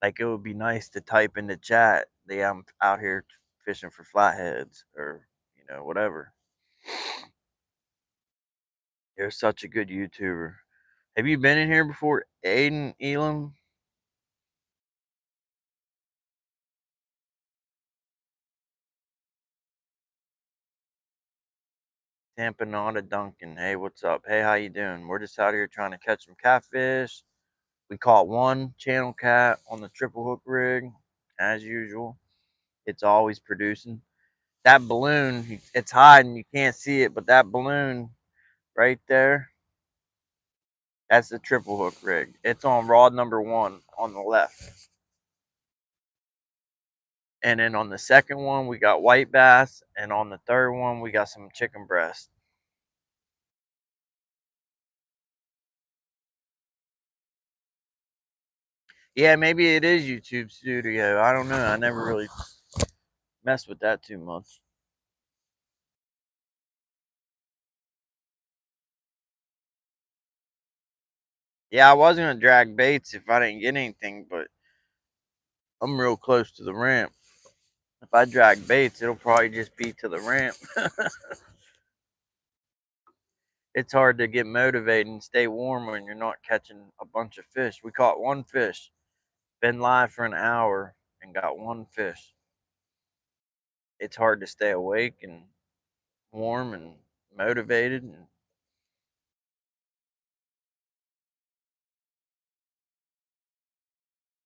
Like it would be nice to type in the chat, "Yeah, I'm out here fishing for flatheads," or whatever. They're such a good YouTuber. Have you been in here before, Aiden Elam? Tampanada Duncan. Hey, what's up? Hey, how you doing? We're just out here trying to catch some catfish. We caught one channel cat on the triple hook rig, as usual. It's always producing. That balloon, it's hiding. You can't see it, but that balloon right there, that's the triple hook rig. It's on rod number 1 on the left. And then on the second one, we got white bass. And on the third one, we got some chicken breast. Yeah, maybe it is YouTube Studio. I don't know. I never really messed with that too much. Yeah, I was going to drag baits if I didn't get anything, but I'm real close to the ramp. If I drag baits, it'll probably just be to the ramp. It's hard to get motivated and stay warm when you're not catching a bunch of fish. We caught one fish, been live for an hour, and got one fish. It's hard to stay awake and warm and motivated.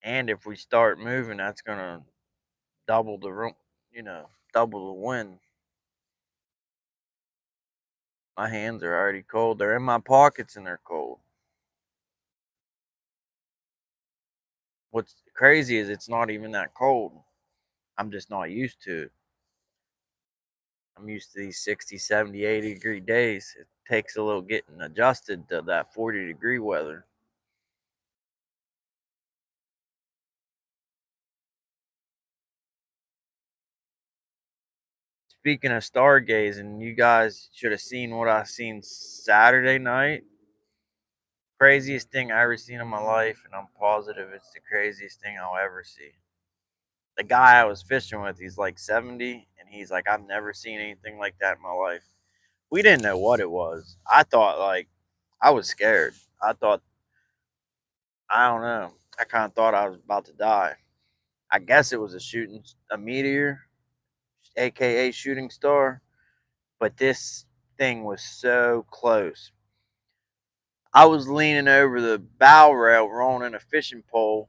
And if we start moving, that's going to double the room, double the wind. My hands are already cold. They're in my pockets and they're cold. What's crazy is it's not even that cold. I'm just not used to it. I'm used to these 60, 70, 80-degree days. It takes a little getting adjusted to that 40-degree weather. Speaking of stargazing, you guys should have seen what I seen Saturday night. Craziest thing I ever seen in my life, and I'm positive it's the craziest thing I'll ever see. The guy I was fishing with, he's like 70, and he's like, I've never seen anything like that in my life. We didn't know what it was. I thought, like, I was scared. I thought, I don't know. I kind of thought I was about to die. I guess it was a meteor, aka shooting star, but this thing was so close. I was leaning over the bow rail, rolling in a fishing pole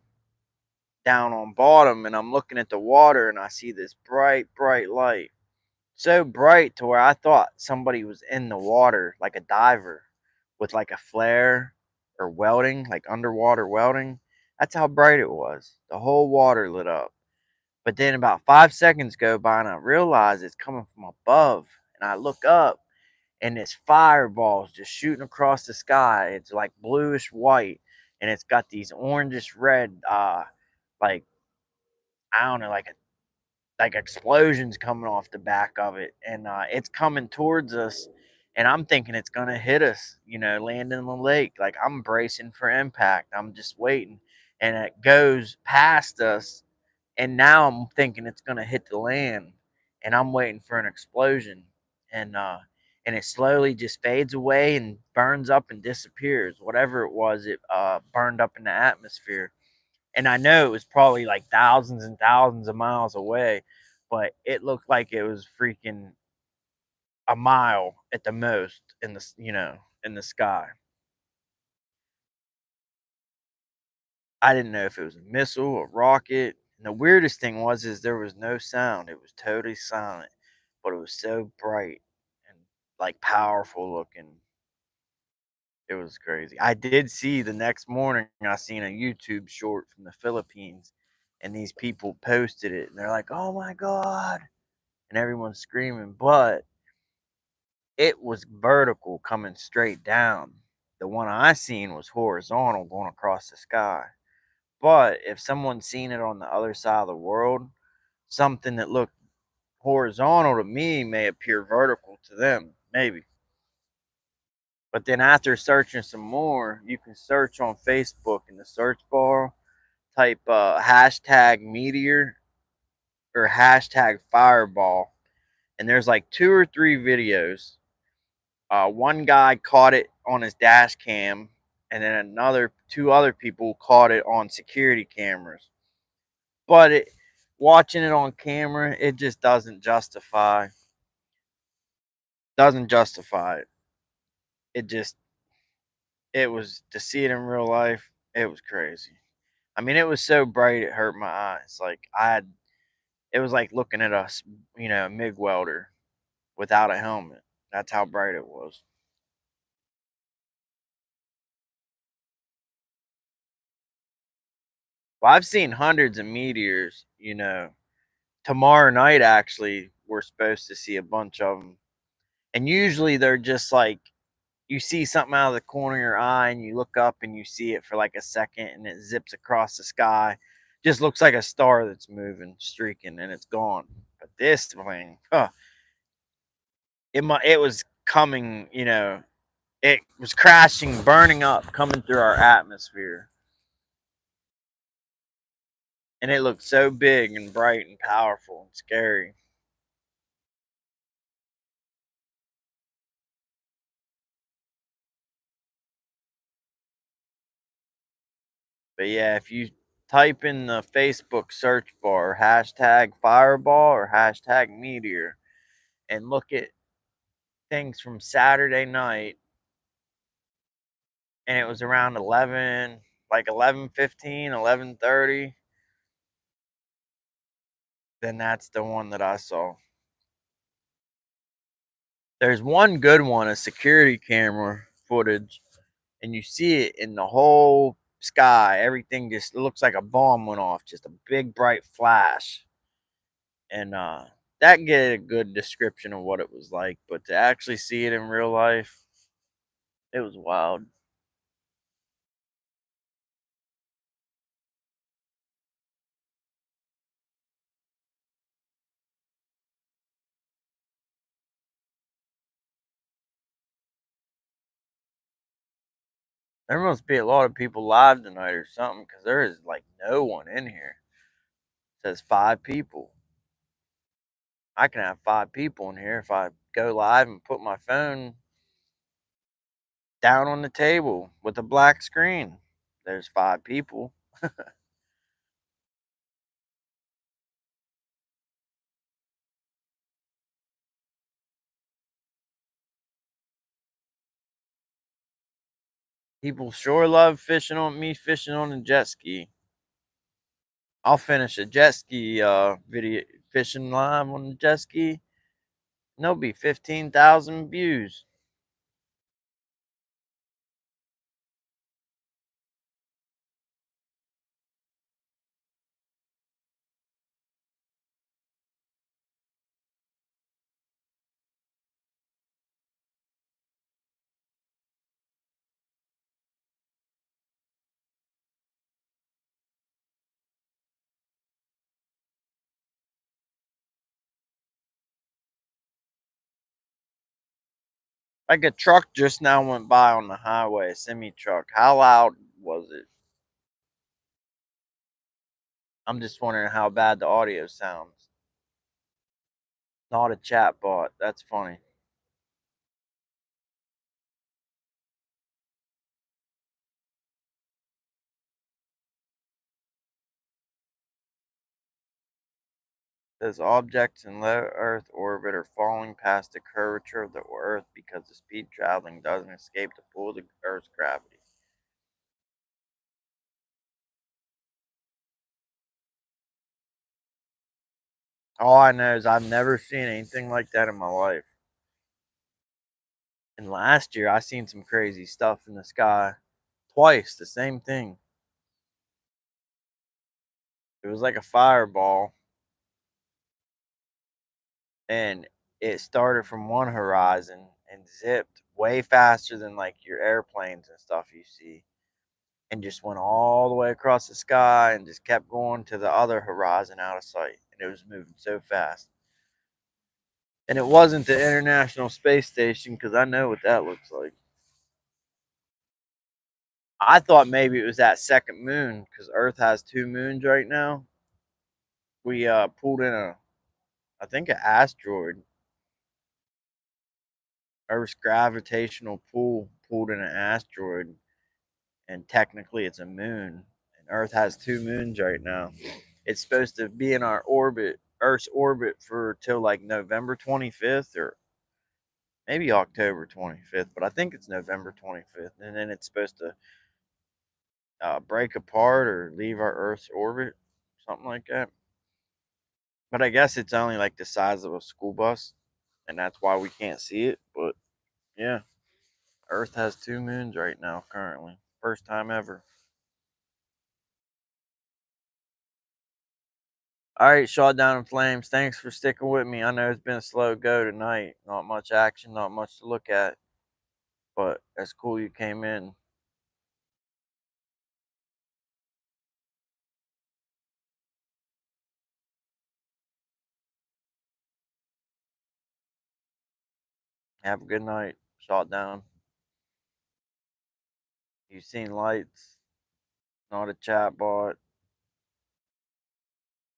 down on bottom, and I'm looking at the water, and I see this bright, bright light. So bright to where I thought somebody was in the water, like a diver with like a flare or welding, like underwater welding. That's how bright it was. The whole water lit up. But then about 5 seconds go by and I realize it's coming from above. And I look up and this fireball's just shooting across the sky. It's like bluish white and it's got these orangish red, like, I don't know, like explosions coming off the back of it, and it's coming towards us, and I'm thinking it's gonna hit us, land in the lake. Like I'm bracing for impact. I'm just waiting, and it goes past us, and now I'm thinking it's gonna hit the land, and I'm waiting for an explosion, and it slowly just fades away and burns up and disappears. Whatever it was, it burned up in the atmosphere, and I know it was probably like thousands and thousands of miles away, but it looked like it was freaking a mile at the most in the sky. I didn't know if it was a missile, a rocket. And the weirdest thing was is there was no sound. It was totally silent, but it was so bright and like powerful looking. It was crazy. I did see the next morning, I seen a YouTube short from the Philippines, and these people posted it and they're like, "Oh my god." And everyone's screaming, but it was vertical coming straight down. The one I seen was horizontal going across the sky. But if someone's seen it on the other side of the world, something that looked horizontal to me may appear vertical to them, maybe. But then after searching some more, you can search on Facebook in the search bar, type hashtag meteor or hashtag fireball, and there's like 2 or 3 videos. One guy caught it on his dash cam, and then two other people caught it on security cameras. But watching it on camera, it just doesn't justify it. It was, to see it in real life, it was crazy. I mean, it was so bright it hurt my eyes. It was like looking at a MIG welder without a helmet. That's how bright it was. Well, I've seen hundreds of meteors. Tomorrow night, actually, we're supposed to see a bunch of them. And usually they're just like, you see something out of the corner of your eye and you look up and you see it for like a second and it zips across the sky. Just looks like a star that's moving, streaking, and it's gone. But this thing, it was coming, it was crashing, burning up, coming through our atmosphere. And it looked so big and bright and powerful and scary. But yeah, if you type in the Facebook search bar hashtag fireball or hashtag meteor and look at things from Saturday night, and it was around 11, like 11:15, 11:30, then that's the one that I saw. There's one good one, a security camera footage, and you see it in the whole sky. Everything just looks like a bomb went off, just a big bright flash. And that get a good description of what it was like, but to actually see it in real life, it was wild. There must be a lot of people live tonight or something, because there is like no one in here. It says 5 people. I can have 5 people in here if I go live and put my phone down on the table with a black screen. There's 5 people. People sure love fishing on a jet ski. I'll finish a jet ski video fishing live on the jet ski, and there'll be 15,000 views. Like a truck just now went by on the highway, a semi truck. How loud was it? I'm just wondering how bad the audio sounds. Not a chat bot. That's funny. Those objects in low Earth orbit are falling past the curvature of the Earth because the speed traveling doesn't escape the pull of the Earth's gravity. All I know is I've never seen anything like that in my life. And last year I seen some crazy stuff in the sky. Twice, the same thing. It was like a fireball, and it started from one horizon and zipped way faster than like your airplanes and stuff you see, and just went all the way across the sky and just kept going to the other horizon out of sight, and it was moving so fast. And it wasn't the International Space Station, because I know what that looks like. I thought maybe it was that second moon, because Earth has 2 moons right now. We pulled in I think an asteroid. Earth's gravitational pull pulled in an asteroid, and technically it's a moon. And Earth has two moons right now. It's supposed to be in our orbit, Earth's orbit, for till like November 25th or maybe October 25th, but I think it's November 25th. And then it's supposed to break apart or leave our Earth's orbit, something like that. But I guess it's only like the size of a school bus, and that's why we can't see it. But yeah, Earth has two moons right now, currently. First time ever. All right, shot down in flames. Thanks for sticking with me. I know it's been a slow go tonight. Not much action, not much to look at, but that's cool you came in. Have a good night. Shot down. You seen lights? Not a chat bot.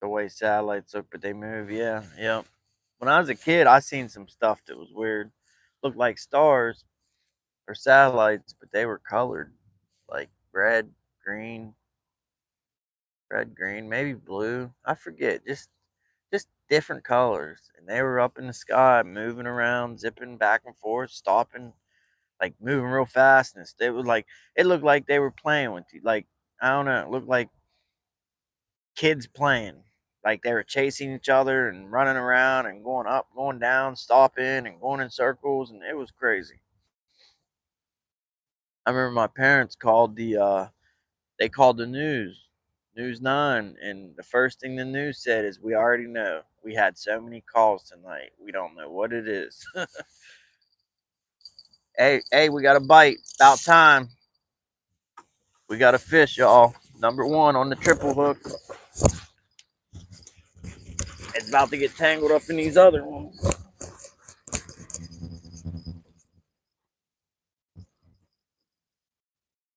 The way satellites look, but they move. Yeah, yep. When I was a kid, I seen some stuff that was weird. Looked like stars or satellites, but they were colored, like green, red, green, maybe blue. I forget. Just different colors, and they were up in the sky, moving around, zipping back and forth, stopping, like moving real fast, and it was like it looked like they were playing with you. Like I don't know, it looked like kids playing. Like they were chasing each other and running around and going up, going down, stopping and going in circles, and it was crazy. I remember my parents called they called the News 9, and the first thing the news said is, "We already know. We had so many calls tonight. We don't know what it is." Hey, we got a bite. About time. We got a fish, y'all. Number one on the triple hook. It's about to get tangled up in these other ones.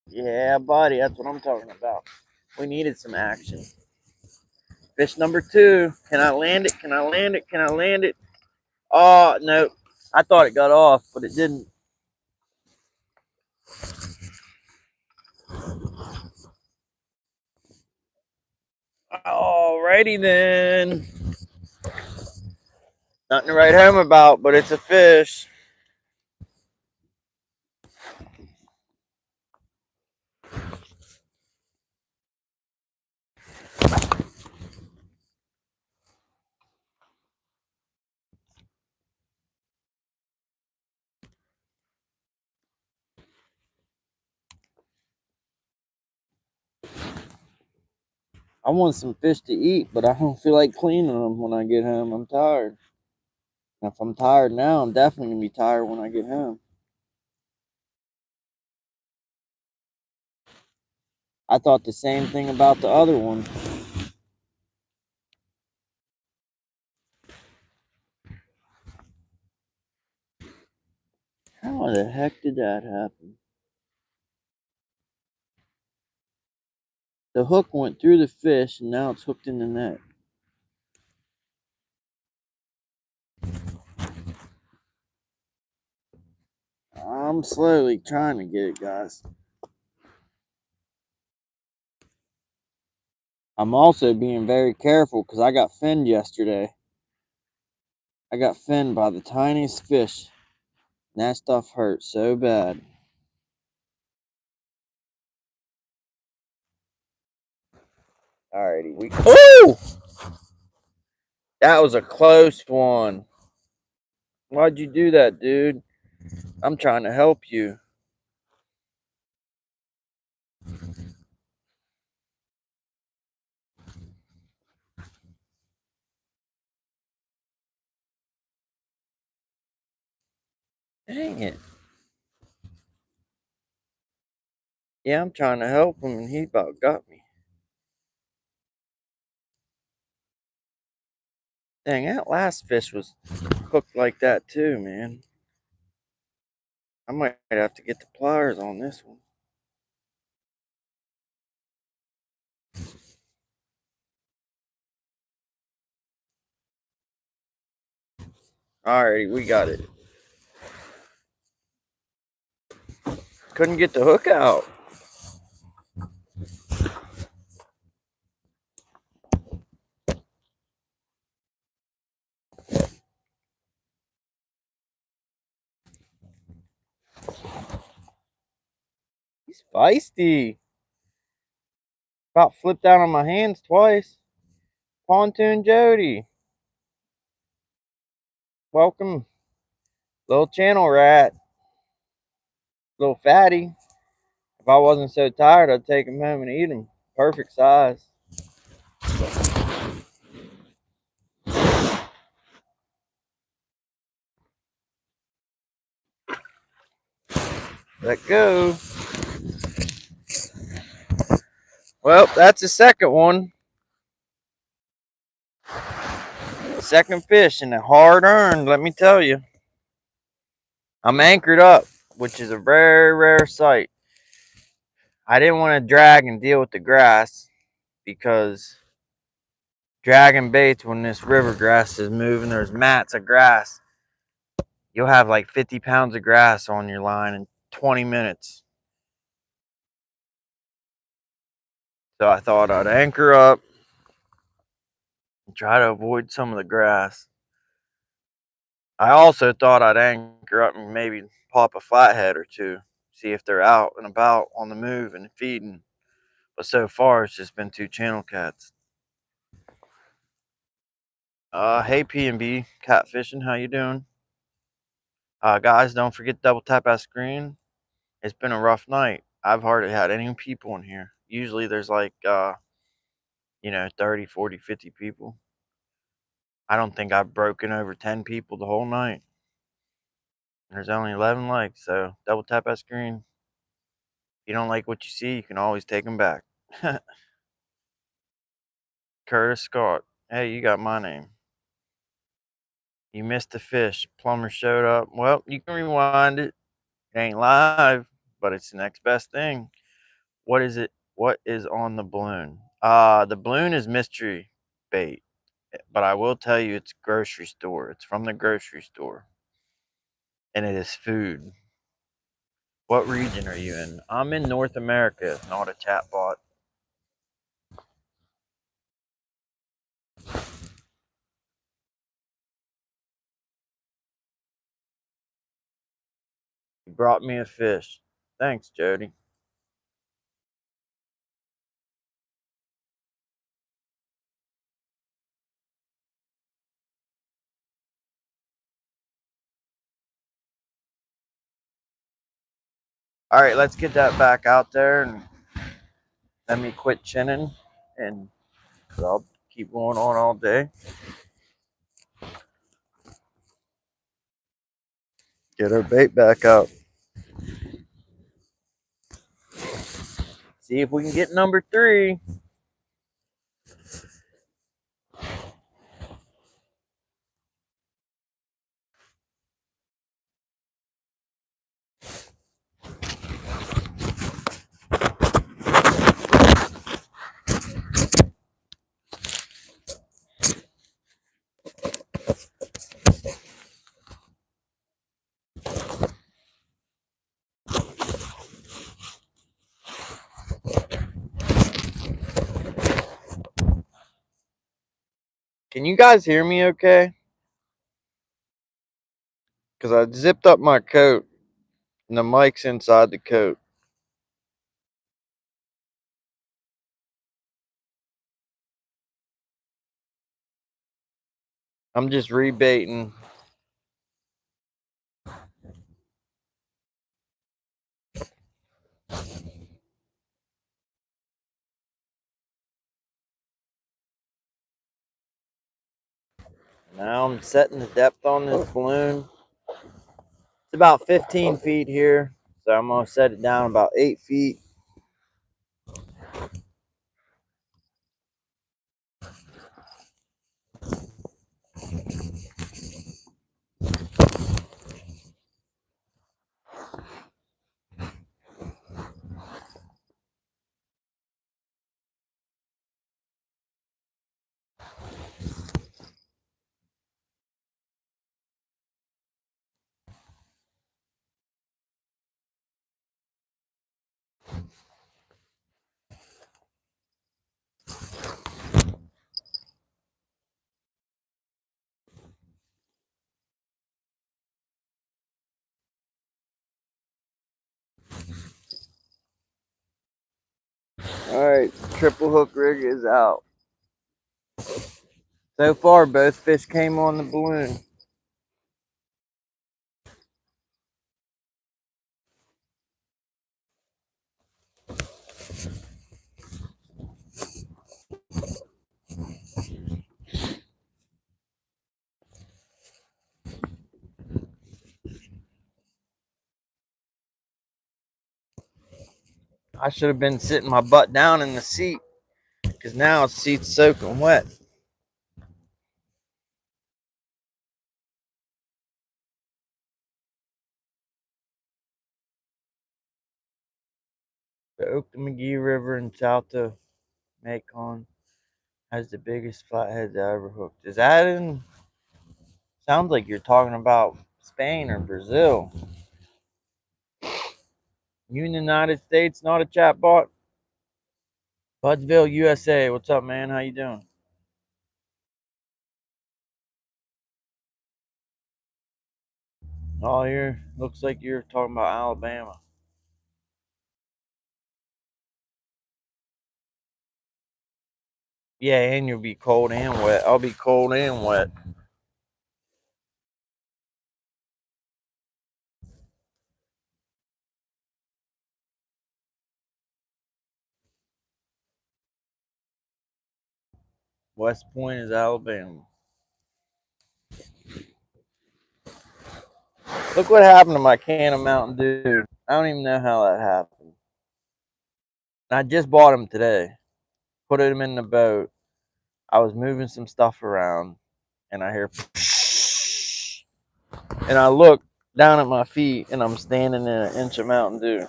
Yeah, buddy, that's what I'm talking about. We needed some action. Fish number two. Can I land it? Can I land it? Can I land it? Oh, no. I thought it got off, but it didn't. Alrighty then. Nothing to write home about, but it's a fish. I want some fish to eat, but I don't feel like cleaning them when I get home. I'm tired. And if I'm tired now, I'm definitely going to be tired when I get home. I thought the same thing about the other one. How the heck did that happen? The hook went through the fish and now it's hooked in the net. I'm slowly trying to get it, guys. I'm also being very careful because I got finned yesterday. I got finned by the tiniest fish. And that stuff hurt so bad. Alrighty, we. Oh! That was a close one. Why'd you do that, dude? I'm trying to help you. Dang it. Yeah, I'm trying to help him and he about got me. Dang, that last fish was hooked like that too, man. I might have to get the pliers on this one. Alrighty, we got it. Couldn't get the hook out. He's feisty. About flipped out on my hands twice. Pontoon Jody. Welcome. Little channel rat. Little fatty. If I wasn't so tired, I'd take him home and eat him. Perfect size. Let go. Well, that's the second one. Second fish and a hard earned, let me tell you. I'm anchored up, which is a very rare sight. I didn't want to drag and deal with the grass because dragging baits when this river grass is moving, there's mats of grass. You'll have like 50 pounds of grass on your line in 20 minutes. So I thought I'd anchor up and try to avoid some of the grass. I also thought I'd anchor up and maybe pop a flathead or two, see if they're out and about on the move and feeding. But so far, it's just been two channel cats. Hey P&B, catfishing, how you doing? Guys, don't forget to double tap that screen. It's been a rough night. I've hardly had any people in here. Usually there's like, 30, 40, 50 people. I don't think I've broken over 10 people the whole night. There's only 11 likes, so double tap that screen. If you don't like what you see, you can always take them back. Curtis Scott. Hey, you got my name. You missed the fish. Plumber showed up. Well, you can rewind it. It ain't live, but it's the next best thing. What is it? What is on the balloon? The balloon is mystery bait, but I will tell you it's grocery store. It's from the grocery store, and it is food. What region are you in? I'm in North America, not a chat bot. You brought me a fish. Thanks, Jody. All right, let's get that back out there and let me quit chinning, and I'll keep going on all day. Get our bait back out. See if we can get number 3. Can you guys hear me okay? Because I zipped up my coat and the mic's inside the coat. I'm just rebaiting. Now I'm setting the depth on this balloon. It's about 15 feet here, so I'm going to set it down about 8 feet. Alright, triple hook rig is out. So far, both fish came on the balloon. I should have been sitting my butt down in the seat, because now the seat's soaking wet. The Oakland-McGee River in south of Macon has the biggest flatheads I ever hooked. Is that in? Sounds like you're talking about Spain or Brazil. You in the United States, not a chatbot? Budsville, USA. What's up, man? How you doing? Oh, here looks like you're talking about Alabama. Yeah, and you'll be cold and wet. I'll be cold and wet. West Point is Alabama. Look what happened to my can of Mountain Dew. I don't even know how that happened. I just bought them today. Put them in the boat. I was moving some stuff around, and I hear, and I look down at my feet, and I'm standing in an inch of Mountain Dew.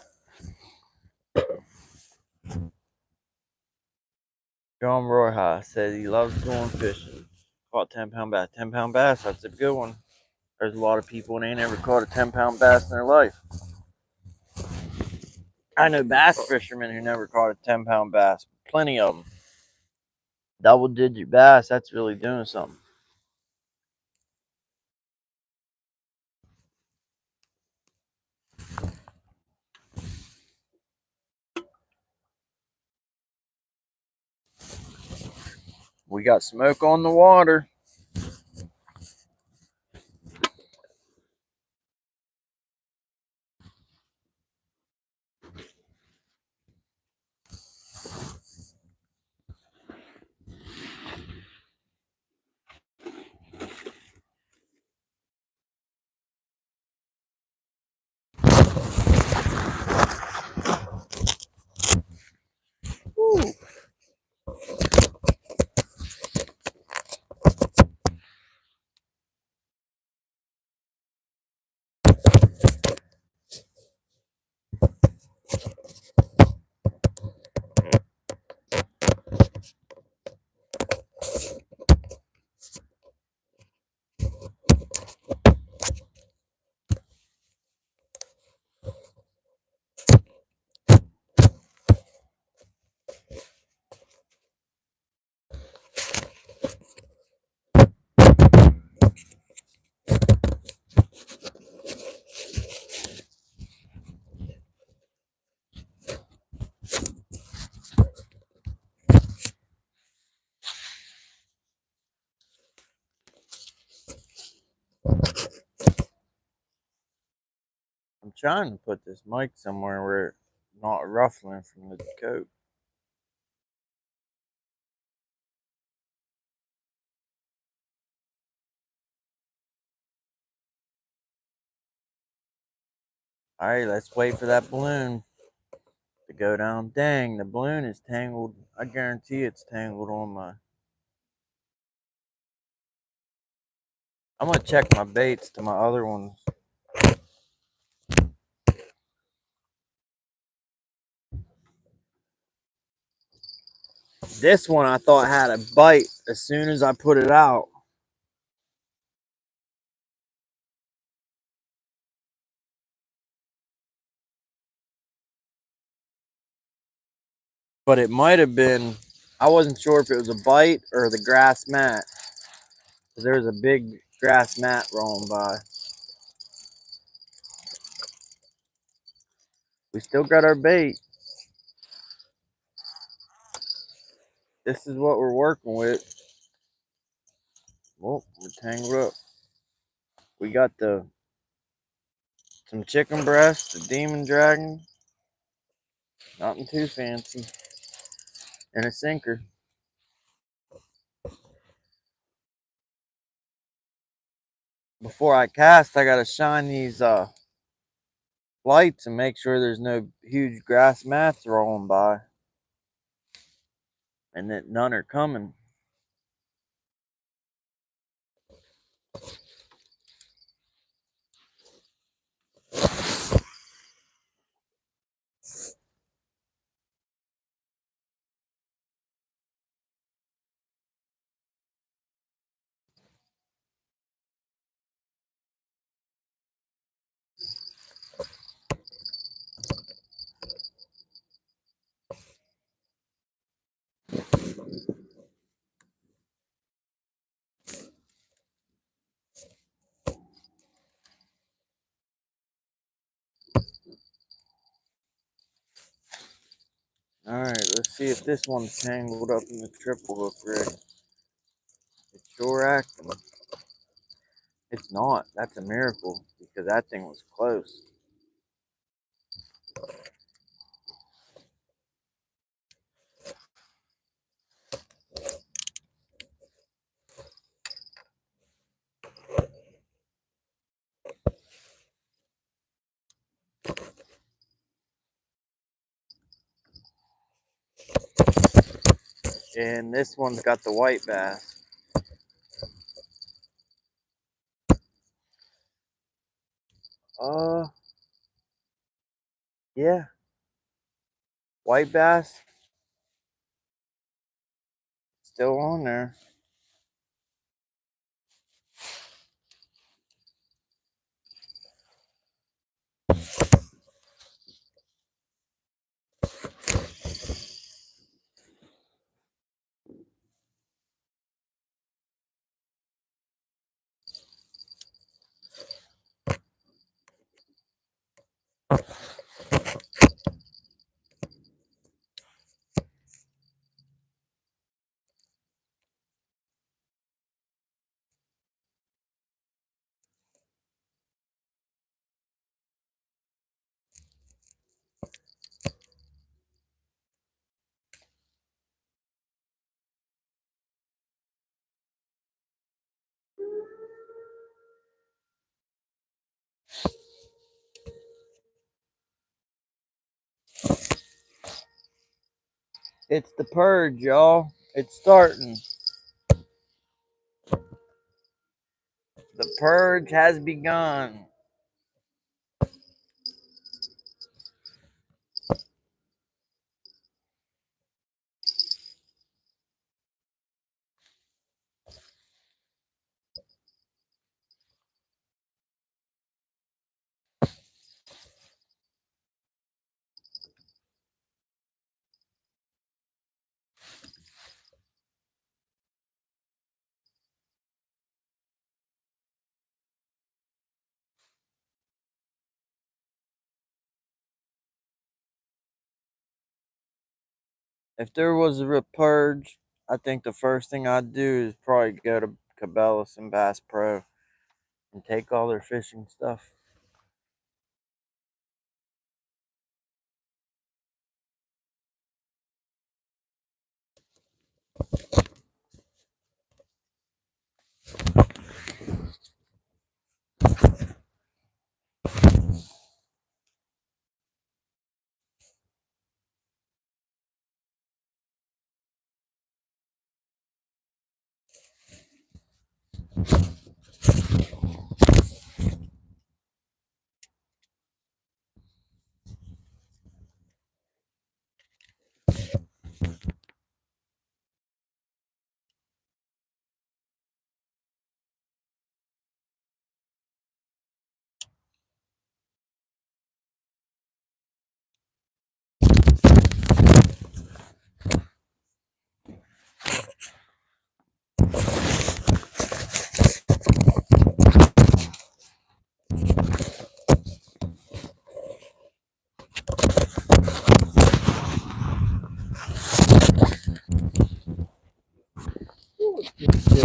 John Royha said he loves going fishing. Caught 10-pound bass. 10-pound bass, that's a good one. There's a lot of people that ain't ever caught a 10-pound bass in their life. I know bass fishermen who never caught a 10-pound bass. Plenty of them. Double-digit bass, that's really doing something. We got smoke on the water. Woo. I'm trying to put this mic somewhere where it's not ruffling from the coat. All right, let's wait for that balloon to go down. Dang, the balloon is tangled. I guarantee it's tangled on my. I'm gonna check my baits to my other ones. This one I thought had a bite as soon as I put it out. But it might have been, I wasn't sure if it was a bite or the grass mat. There's a big grass mat rolling by. We still got our bait. this is what we're working with. Well, we're tangled up. We got some chicken breast, the demon dragon, nothing too fancy, and a sinker. Before I cast, I gotta shine these lights and make sure there's no huge grass mats rolling by, and that none are coming. Alright, let's see if this one's tangled up in the triple hook rig. It's sure acting. It's not. That's a miracle because that thing was close. And this one's got the white bass. Uh, yeah. White bass. Still on there. It's the purge, y'all. It's starting. The purge has begun. If there was a purge, I think the first thing I'd do is probably go to Cabela's and Bass Pro and take all their fishing stuff.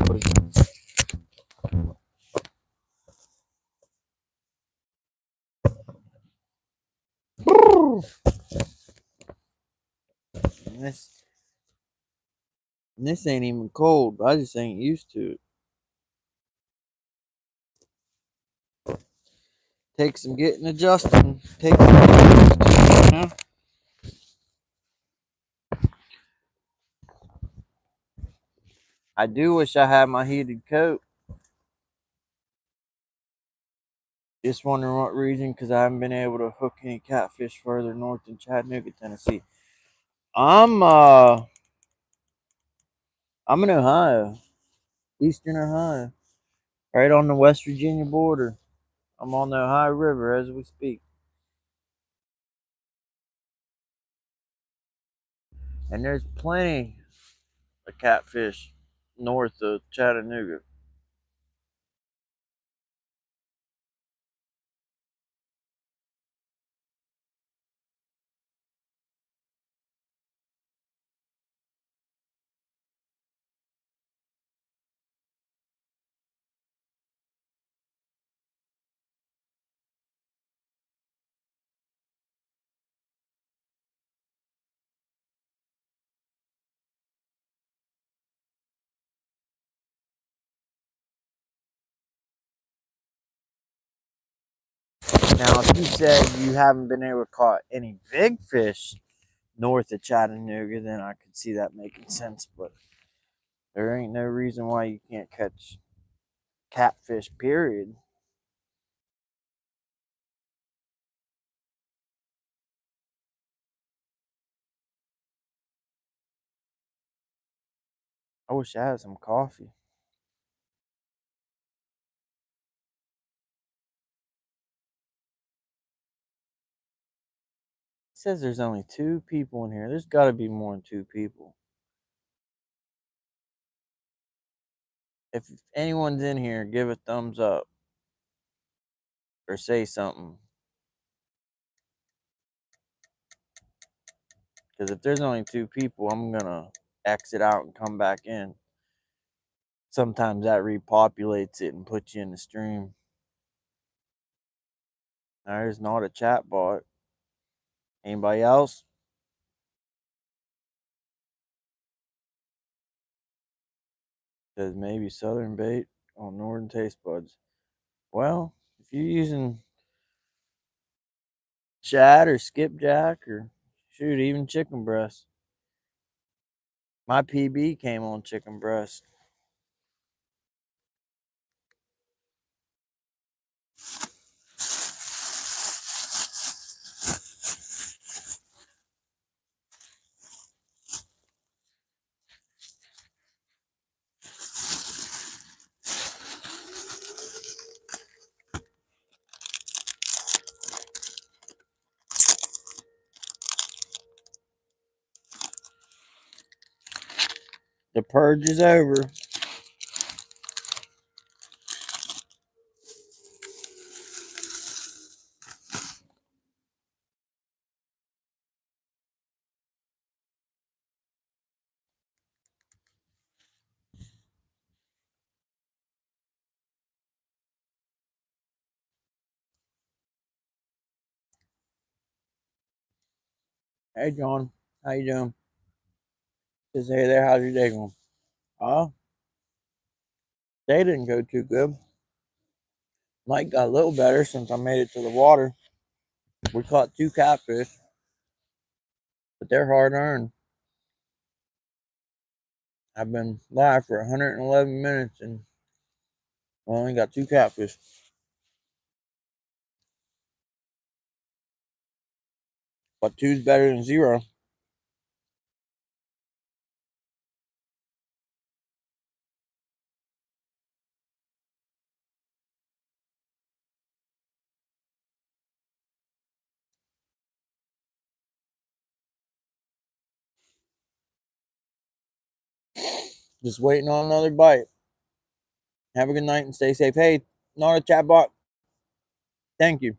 buddy. And this ain't even cold. I just ain't used to it. Takes some getting adjusted. Takes some getting used to, you know? I do wish I had my heated coat. Just wondering what reason, because I haven't been able to hook any catfish further north than Chattanooga, Tennessee. I'm in Ohio, eastern Ohio, right on the West Virginia border. I'm on the Ohio River as we speak. And there's plenty of catfish north of Chattanooga. Now, if you said you haven't been able to catch any big fish north of Chattanooga, then I could see that making sense. But there ain't no reason why you can't catch catfish, period. I wish I had some coffee. It says there's only 2 people in here. There's got to be more than 2 people. If anyone's in here, give a thumbs up or say something. Because if there's only 2 people, I'm going to exit out and come back in. Sometimes that repopulates it and puts you in the stream. There's not a chat bot. Anybody else? Says maybe Southern bait on Northern taste buds. Well, if you're using shad or skipjack or shoot, even chicken breast. My PB came on chicken breast. The purge is over. Hey John, how you doing? Says hey there, how's your day going? Day didn't go too good. Night got a little better since I made it to the water. We caught 2 catfish, but they're hard earned. I've been live for 111 minutes and I only got 2 catfish. But 2's better than 0. Just waiting on another bite. Have a good night and stay safe. Hey, not a chat bot. Thank you.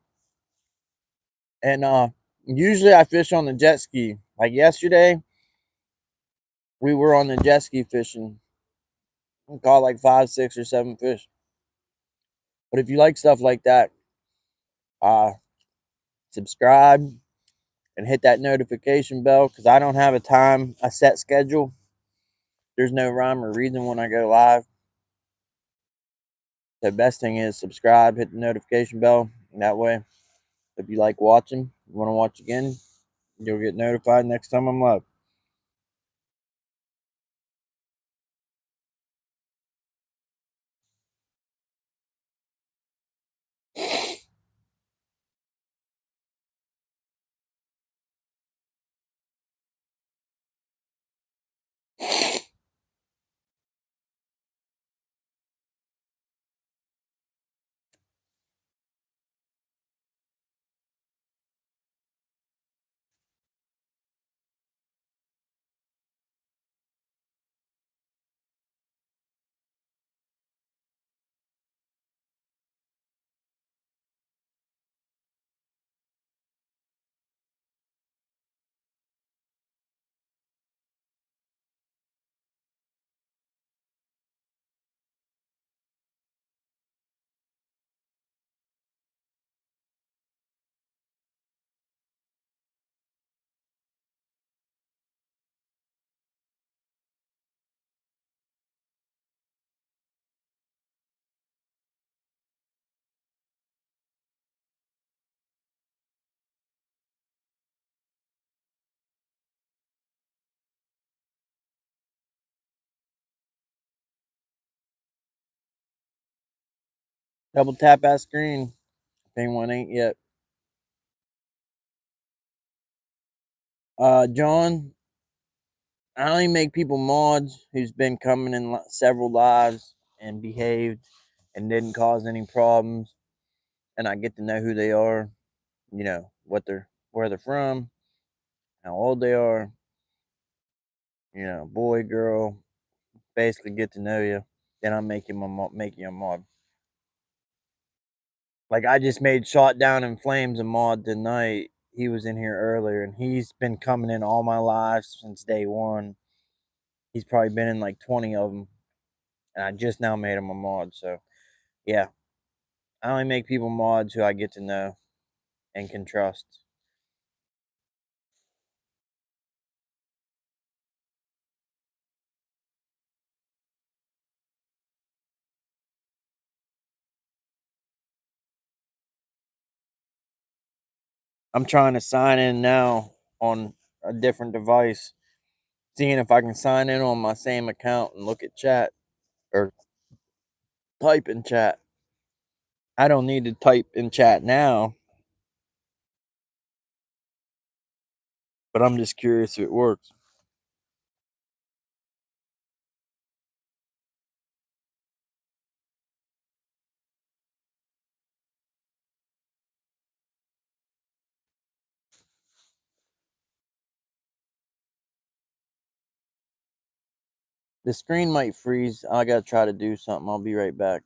And usually I fish on the jet ski. Like yesterday, we were on the jet ski fishing. I caught like 5, 6, or 7 fish. But if you like stuff like that, uh, subscribe and hit that notification bell, because I don't have a set schedule. There's no rhyme or reason when I go live. The best thing is subscribe, hit the notification bell, and that way, if you like watching, you want to watch again, you'll get notified next time I'm live. Double tap that screen if anyone ain't yet. John, I only make people mods who's been coming in several lives and behaved and didn't cause any problems, and I get to know who they are, where they're from, how old they are, boy, girl, basically get to know you. Then I make you a mod. Like, I just made Shot Down in Flames a mod tonight. He was in here earlier, and he's been coming in all my lives since day one. He's probably been in like 20 of them, and I just now made him a mod. So, yeah, I only make people mods who I get to know and can trust. I'm trying to sign in now on a different device, seeing if I can sign in on my same account and look at chat or type in chat. I don't need to type in chat now, but I'm just curious if it works. The screen might freeze. I gotta try to do something. I'll be right back.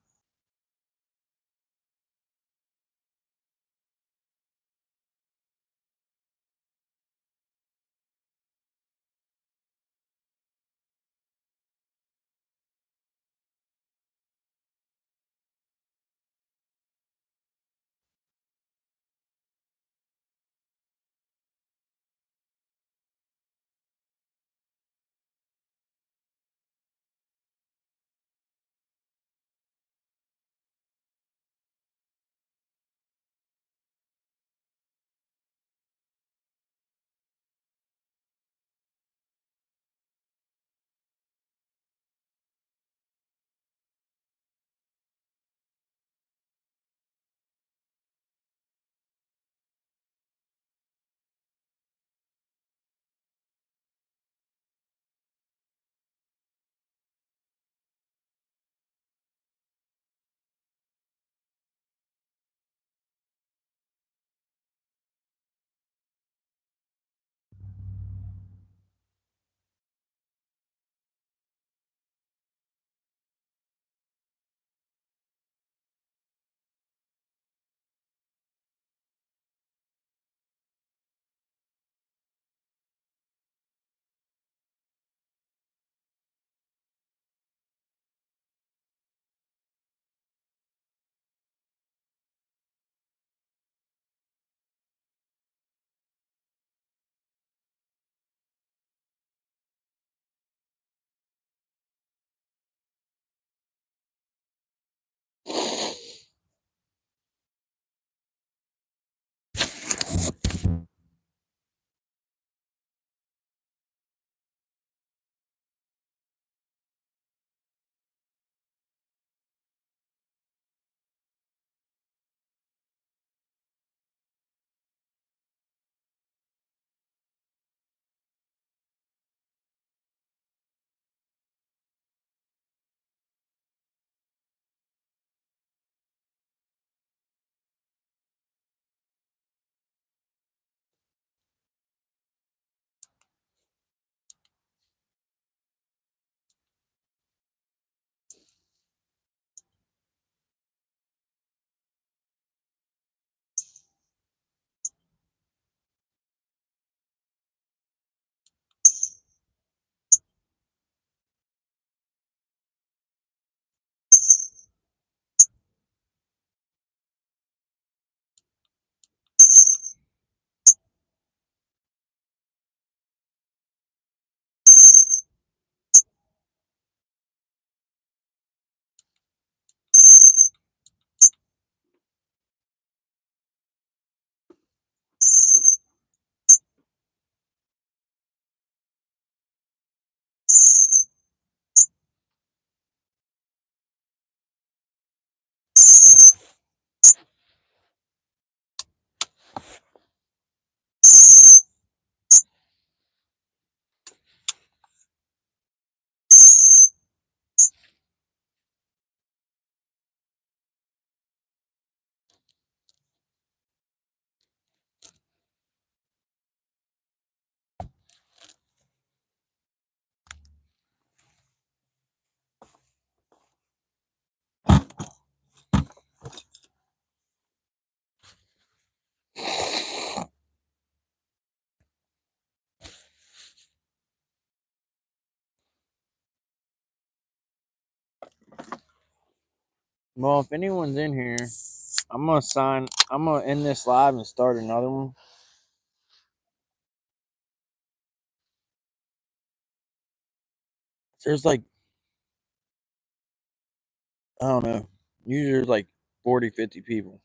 Well, if anyone's in here, I'm gonna end this live and start another one. There's like, I don't know, usually there's like 40, 50 people.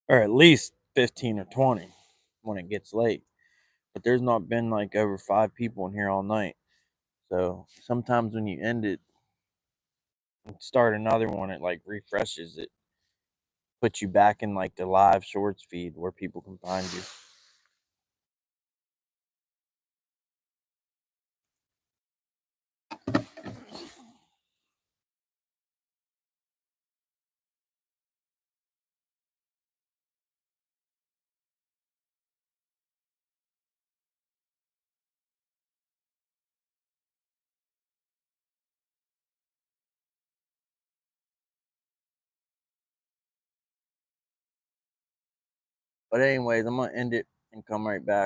Or at least 15 or 20 when it gets late. But there's not been like over 5 people in here all night. So sometimes when you end it and start another one, it like refreshes it, puts you back in like the live shorts feed where people can find you. But anyways, I'm gonna end it and come right back.